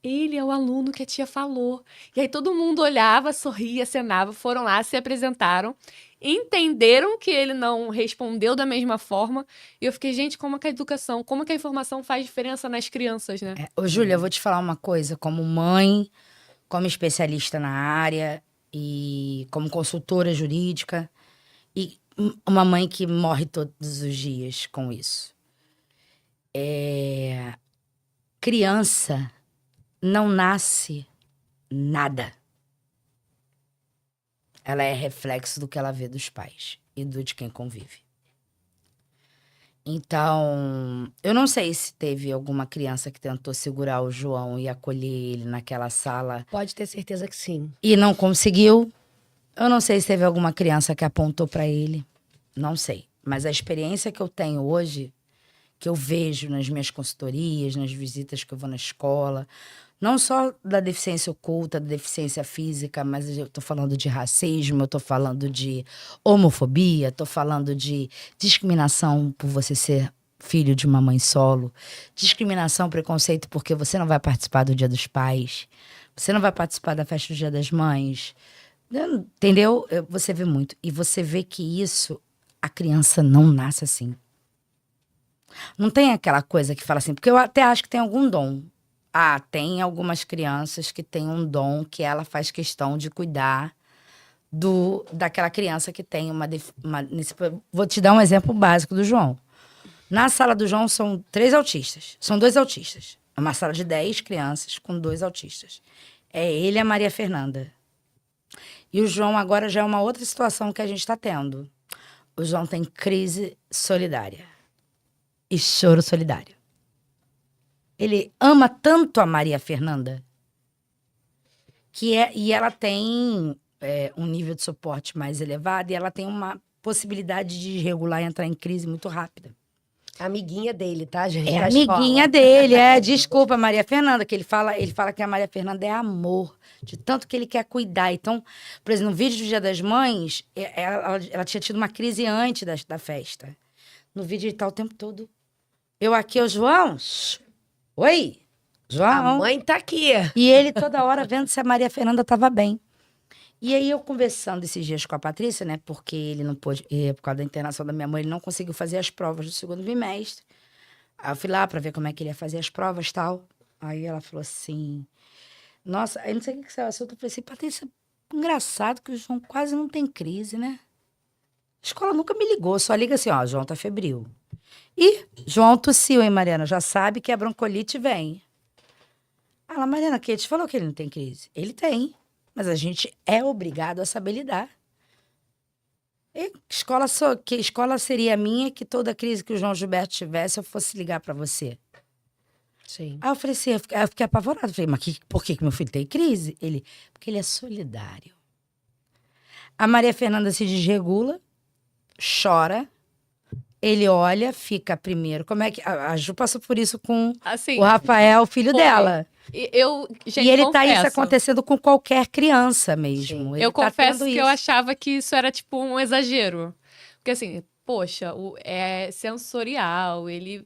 ele é o aluno que a tia falou. E aí todo mundo olhava, sorria, acenava, foram lá, se apresentaram, entenderam que ele não respondeu da mesma forma. E eu fiquei, gente, como que a educação, como que a informação faz diferença nas crianças, né? Ô, Júlia, eu vou te falar uma coisa. Como mãe, como especialista na área e como consultora jurídica e uma mãe que morre todos os dias com isso. Criança não nasce nada. Ela é reflexo do que ela vê dos pais e de quem convive. Então, eu não sei se teve alguma criança que tentou segurar o João e acolher ele naquela sala Pode ter certeza que sim. e não conseguiu. Eu não sei se teve alguma criança que apontou pra ele. Não sei. Mas a experiência que eu tenho hoje, que eu vejo nas minhas consultorias, nas visitas que eu vou na escola, não só da deficiência oculta, da deficiência física, mas eu tô falando de racismo, eu tô falando de homofobia, tô falando de discriminação por você ser filho de uma mãe solo, discriminação, preconceito porque você não vai participar do Dia dos Pais, você não vai participar da festa do Dia das Mães, entendeu? Você vê muito. E você vê que isso, a criança não nasce assim. Não tem aquela coisa que fala assim, porque eu até acho que tem algum dom. Ah, tem algumas crianças que têm um dom que ela faz questão de cuidar daquela criança que tem vou te dar um exemplo básico do João. Na sala do João são 3 autistas. São 2 autistas. É uma sala de 10 crianças com 2 autistas. É ele e a Maria Fernanda. E o João agora já é uma outra situação que a gente está tendo. O João tem crise solidária. E choro solidário. Ele ama tanto a Maria Fernanda e ela tem um nível de suporte mais elevado e ela tem uma possibilidade de regular e entrar em crise muito rápida. Amiguinha dele, tá, gente? É Da amiguinha escola. dele, desculpa, Maria Fernanda, que ele fala que a Maria Fernanda é amor, de tanto que ele quer cuidar. Então, por exemplo, no vídeo do Dia das Mães, ela tinha tido uma crise antes da festa. No vídeo ele tá o tempo todo. Eu aqui, o João. Oi, João. A mãe tá aqui. E ele toda hora vendo se a Maria Fernanda estava bem. E aí eu conversando esses dias com a Patrícia, né? Porque ele não pôde, por causa da internação da minha mãe, ele não conseguiu fazer as provas do 2º bimestre. Aí eu fui lá para ver como é que ele ia fazer as provas e tal. Aí ela falou assim, nossa, aí não sei o que saiu o assunto. Eu falei assim, Patrícia, engraçado que o João quase não tem crise, né? A escola nunca me ligou, só liga assim, ó, João tá febril. E João tossiu, hein, Mariana? Já sabe que a broncolite vem. Ela, Mariana, que te falou que ele não tem crise? Ele tem, mas a gente é obrigado a saber lidar. E que escola seria a minha que toda crise que o João Gilberto tivesse eu fosse ligar pra você? Sim. Aí eu falei assim, eu fiquei apavorada. Falei, mas por que meu filho tem crise? Porque ele é solidário. A Maria Fernanda se desregula, chora. Ele olha, fica primeiro. Como é que. A Ju passou por isso com Assim, o Rafael, o filho foi. dela. Gente, E ele confesso, tá isso acontecendo com qualquer criança mesmo. Ele eu tá confesso tendo que isso. eu achava que isso era tipo um exagero. Porque assim, poxa, é sensorial, ele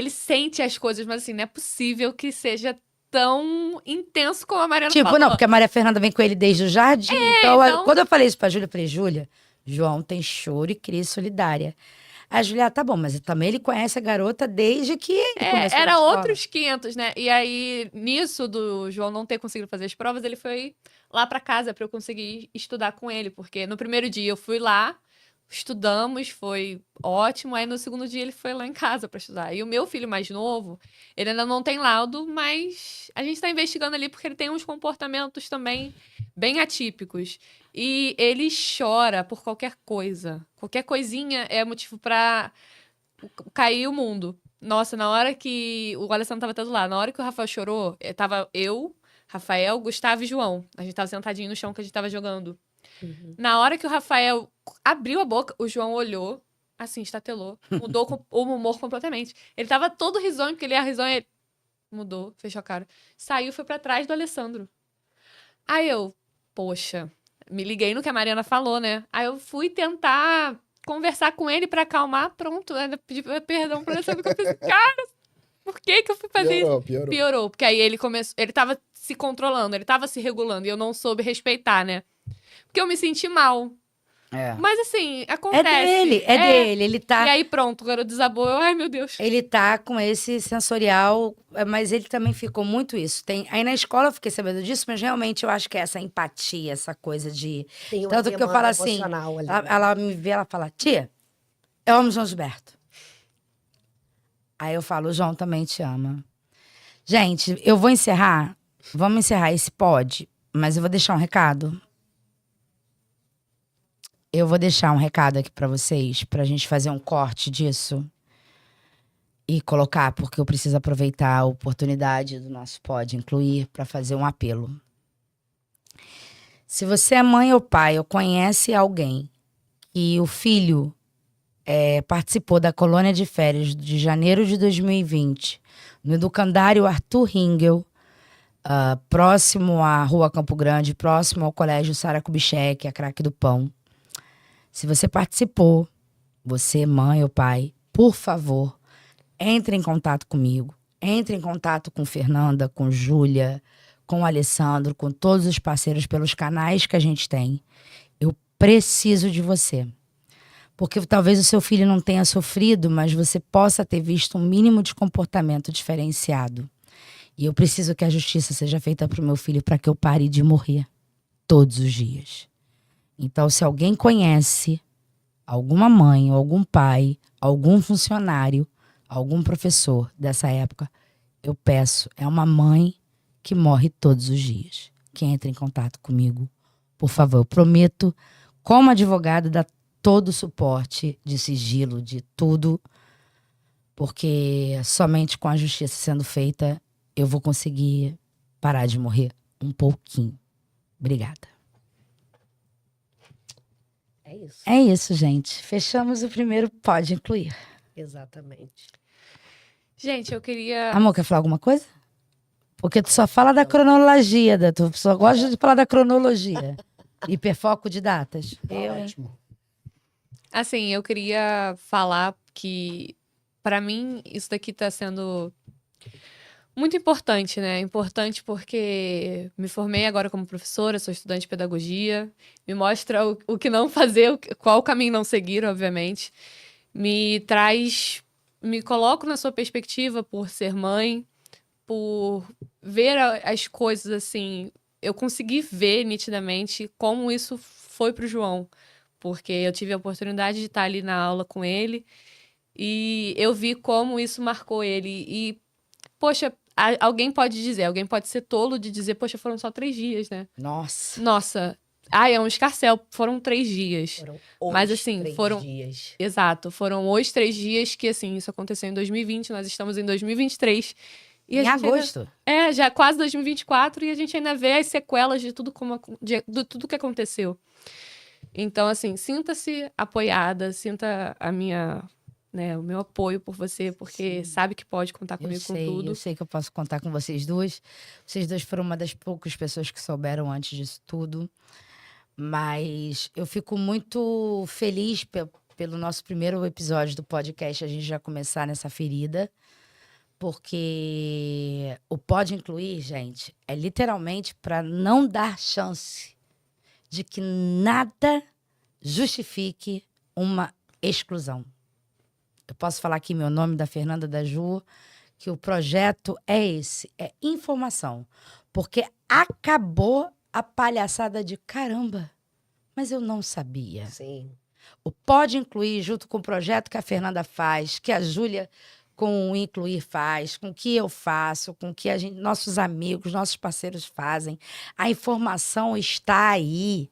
sente as coisas, mas assim, não é possível que seja tão intenso como a Mariana Tipo, falou. não, porque a Maria Fernanda vem com ele desde o jardim. Então, então- quando eu falei isso pra Júlia, eu falei, Júlia, João tem choro e crise solidária. A Júlia, tá bom, mas também ele conhece a garota desde que ele começou na Era escola. outros 500, né? E aí, nisso do João não ter conseguido fazer as provas, ele foi lá pra casa pra eu conseguir estudar com ele. Porque no primeiro dia eu fui lá, estudamos, foi ótimo. Aí no segundo dia ele foi lá em casa pra estudar. E o meu filho mais novo, ele ainda não tem laudo, mas a gente tá investigando ali porque ele tem uns comportamentos também bem atípicos. E ele chora por qualquer coisa. Qualquer coisinha é motivo pra cair o mundo. Nossa, na hora que o Alessandro tava todo lá, na hora que o Rafael chorou, tava eu, Rafael, Gustavo e João. A gente tava sentadinho no chão que a gente tava jogando. Na hora que o Rafael abriu a boca, o João olhou, assim, estatelou, mudou o humor completamente. Ele tava todo risonho, porque ele ia risonho, ele mudou, fechou a cara. Saiu e foi pra trás do Alessandro. Aí eu, poxa, me liguei no que a Mariana falou, né? Aí eu fui tentar conversar com ele pra acalmar, pronto. Ainda pedi perdão pro Alessandro, que eu pensei, cara, por que eu fui fazer isso? Piorou, porque aí ele começou, ele tava se controlando, ele tava se regulando, e eu não soube respeitar, né? Porque eu me senti mal. É. Mas assim, acontece. É dele, ele tá... E aí pronto, o garoto desabou, ai meu Deus. Ele tá com esse sensorial, mas ele também ficou muito isso. Aí na escola eu fiquei sabendo disso, mas realmente eu acho que é essa empatia, essa coisa de... Tem uma Tanto que eu demanda falo assim, emocional ali. ela me vê, ela fala, tia, eu amo o João Gilberto. Aí eu falo, o João também te ama. Gente, eu vou encerrar, vamos encerrar esse pod, mas eu vou deixar um recado. Eu vou deixar um recado aqui pra vocês, pra gente fazer um corte disso e colocar, porque eu preciso aproveitar a oportunidade do nosso pod incluir pra fazer um apelo. Se você é mãe ou pai ou conhece alguém que o filho participou da colônia de férias de janeiro de 2020 no educandário Arthur Ringel, próximo à Rua Campo Grande, próximo ao Colégio Sara Kubitschek, a Craque do Pão. Se você participou, você, mãe ou pai, por favor, entre em contato comigo. Entre em contato com Fernanda, com Júlia, com o Alessandro, com todos os parceiros pelos canais que a gente tem. Eu preciso de você. Porque talvez o seu filho não tenha sofrido, mas você possa ter visto um mínimo de comportamento diferenciado. E eu preciso que a justiça seja feita pro meu filho para que eu pare de morrer todos os dias. Então, se alguém conhece alguma mãe, ou algum pai, algum funcionário, algum professor dessa época, eu peço, é uma mãe que morre todos os dias. Que entre em contato comigo, por favor. Eu prometo, como advogada, dar todo o suporte de sigilo, de tudo, porque somente com a justiça sendo feita, eu vou conseguir parar de morrer um pouquinho. Obrigada. É isso. É isso, gente. Fechamos o primeiro Pode Incluir. Exatamente. Gente, eu queria. Amor, quer falar alguma coisa? Porque tu só fala da cronologia, tu só gosta de falar da cronologia. Hiperfoco de datas. Eu, hein? Ótimo. Assim, eu queria falar que, pra mim, isso daqui tá sendo muito importante, né? Importante porque me formei agora como professora, sou estudante de pedagogia, me mostra o que não fazer, qual caminho não seguir, obviamente. Me coloco na sua perspectiva por ser mãe, por ver as coisas assim. Eu consegui ver nitidamente como isso foi pro João, porque eu tive a oportunidade de estar ali na aula com ele e eu vi como isso marcou ele. E, poxa, alguém pode ser tolo de dizer, poxa, foram só 3 dias, né? Nossa. Nossa, é um escarcéu, foram 3 dias. Foram Mas, os assim, 3 foram- dias. Exato, foram os 3 dias que, assim, isso aconteceu em 2020, nós estamos em 2023. E a Em gente agosto. já quase 2024 e a gente ainda vê as sequelas de tudo, de tudo que aconteceu. Então, assim, sinta-se apoiada, sinta o meu apoio por você, porque sabe que pode contar comigo com tudo. Eu sei que eu posso contar com vocês duas. Vocês duas foram uma das poucas pessoas que souberam antes disso tudo. Mas eu fico muito feliz pelo nosso primeiro episódio do podcast, a gente já começar nessa ferida. Porque o Pode Incluir, gente, é literalmente para não dar chance de que nada justifique uma exclusão. Eu posso falar aqui meu nome, da Fernanda da Ju, que o projeto é esse, é informação. Porque acabou a palhaçada de caramba, mas eu não sabia. Sim. O Pode Incluir, junto com o projeto que a Fernanda faz, que a Júlia com o Incluir faz, com o que eu faço, com o que nossos amigos, nossos parceiros fazem. A informação está aí,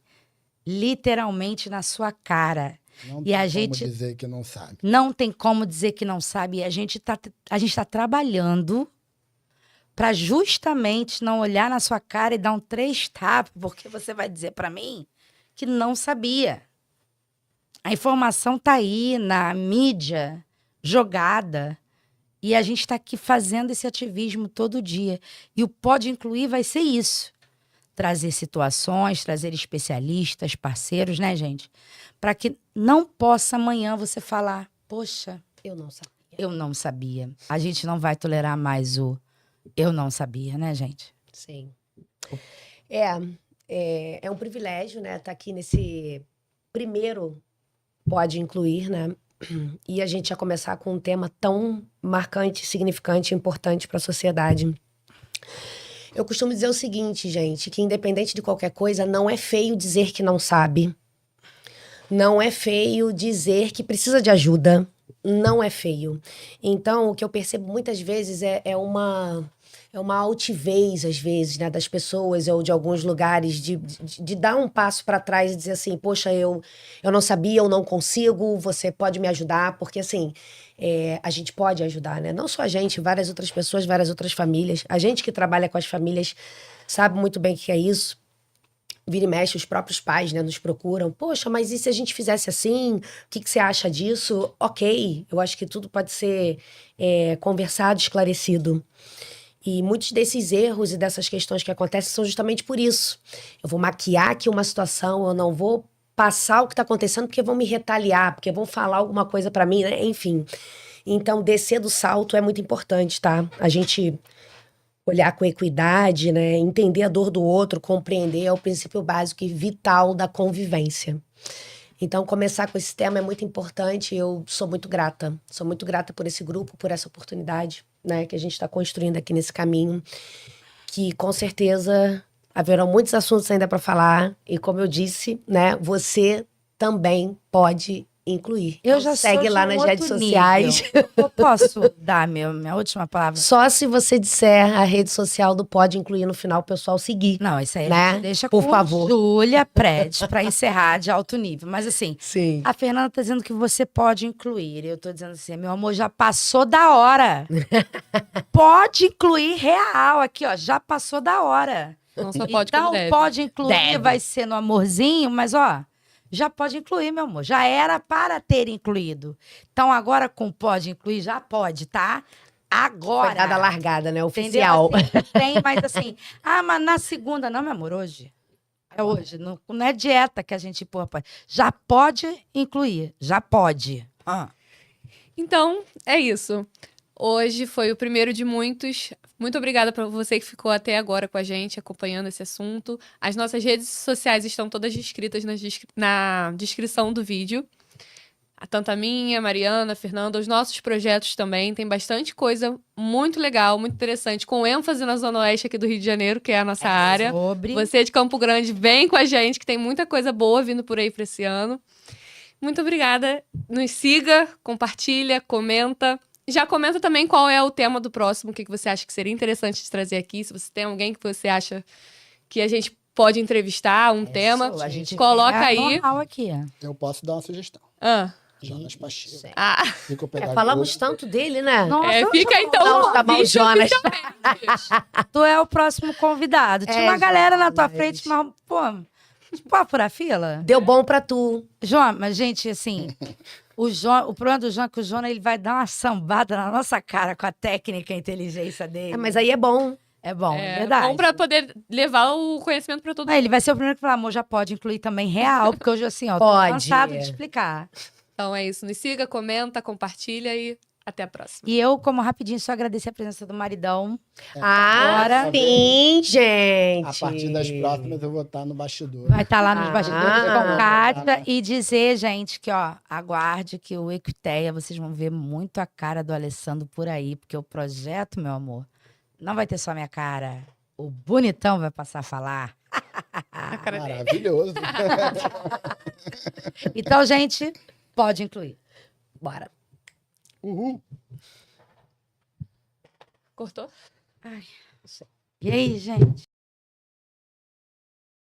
literalmente na sua cara. Não E tem a como gente dizer que não sabe. não tem como dizer que não sabe. E a gente tá trabalhando para justamente não olhar na sua cara e dar um 3 tapas, porque você vai dizer para mim que não sabia. A informação tá aí na mídia, jogada. E a gente está aqui fazendo esse ativismo todo dia. E o Pode Incluir vai ser isso. Trazer situações, trazer especialistas, parceiros, né, gente? Para que não possa amanhã você falar, poxa, Eu não sabia. eu não sabia. A gente não vai tolerar mais o eu não sabia, né, gente? Sim. É um privilégio, né? Estar aqui nesse primeiro Pode Incluir, né? E a gente ia começar com um tema tão marcante, significante, importante para a sociedade. Eu costumo dizer o seguinte, gente, que independente de qualquer coisa, não é feio dizer que não sabe. Não é feio dizer que precisa de ajuda. Não é feio. Então, o que eu percebo muitas vezes é uma altivez, às vezes, né, das pessoas ou de alguns lugares, de dar um passo para trás e dizer assim, poxa, eu não sabia, eu não consigo, você pode me ajudar, porque assim, a gente pode ajudar, né? Não só a gente, várias outras pessoas, várias outras famílias. A gente que trabalha com as famílias sabe muito bem o que é isso. Vira e mexe, os próprios pais, né, nos procuram. Poxa, mas e se a gente fizesse assim? O que você acha disso? Ok, eu acho que tudo pode ser conversado, esclarecido. E muitos desses erros e dessas questões que acontecem são justamente por isso. Eu vou maquiar aqui uma situação, eu não vou passar o que está acontecendo porque vão me retaliar, porque vão falar alguma coisa para mim, né? Enfim. Então, descer do salto é muito importante, tá? A gente olhar com equidade, né? Entender a dor do outro, compreender é o princípio básico e vital da convivência. Então, começar com esse tema é muito importante. Eu sou muito grata. Sou muito grata por esse grupo, por essa oportunidade, né, que a gente está construindo aqui nesse caminho. Que, com certeza, haverão muitos assuntos ainda para falar. E, como eu disse, né, você também pode incluir. Eu Então, já segue sou lá de um nas redes outro sociais. nível. Eu posso dar minha última palavra? Só se você disser a rede social do Pode Incluir no final, o pessoal seguir. Não, isso aí a Né? gente deixa Por com favor. Júlia Prédio para encerrar de alto nível. Mas assim, Sim. a Fernanda tá dizendo que você pode incluir. Eu tô dizendo assim, meu amor, já passou da hora. Pode incluir real aqui, ó, já passou da hora. Não só pode Então, como deve. pode incluir, Deve. vai ser no amorzinho, mas ó, já pode incluir, meu amor. Já era para ter incluído. Então, agora com pode incluir, já pode, tá? Agora. Foi dada a largada, né? Entendeu? Oficial. Assim, tem, mas assim, mas na segunda, não, meu amor, hoje. É hoje. Não é dieta que a gente pô, rapaz. Já pode incluir. Já pode. Então, é isso. Hoje foi o primeiro de muitos. Muito obrigada para você que ficou até agora com a gente, acompanhando esse assunto. As nossas redes sociais estão todas descritas na descrição do vídeo. Tanto a minha, a Mariana, a Fernanda, os nossos projetos também. Tem bastante coisa muito legal, muito interessante, com ênfase na Zona Oeste aqui do Rio de Janeiro, que é a nossa área. Sobre. Você de Campo Grande, vem com a gente, que tem muita coisa boa vindo por aí para esse ano. Muito obrigada. Nos siga, compartilha, comenta. Já comenta também qual é o tema do próximo, o que você acha que seria interessante de trazer aqui. Se você tem alguém que você acha que a gente pode entrevistar, um tema, A gente coloca é aí. normal aqui. Eu posso dar uma sugestão. Ah, Jonas Pacheco. ah, Psicopedagogo. Falamos tanto dele, né? Nossa, fica então. Não, tá bom, vídeo Jonas. tu é o próximo convidado. Tinha uma galera na tua Jonas. frente, mas, pô, pode furar a fila? Deu bom pra tu. João, mas, gente, assim, o problema do João é que o João ele vai dar uma sambada na nossa cara com a técnica e a inteligência dele. Mas aí é bom. É bom, é É verdade. bom pra poder levar o conhecimento pra todo mundo. Ele vai ser o primeiro que falar, amor, já pode incluir também real, porque hoje, assim, ó, tô Pode. cansado de explicar. Então é isso. Nos siga, comenta, compartilha e até a próxima. E eu, como rapidinho, só agradecer a presença do maridão. Ah, sim, gente. A partir das próximas eu vou estar no bastidor. Vai estar lá nos bastidores com Kátia Ah. e dizer, gente, que, ó, aguarde que o Equitéia, vocês vão ver muito a cara do Alessandro por aí, porque o projeto, meu amor, não vai ter só minha cara. O bonitão vai passar a falar. Maravilhoso. Então, gente, pode incluir. Bora. Uhul. Cortou? E aí, gente?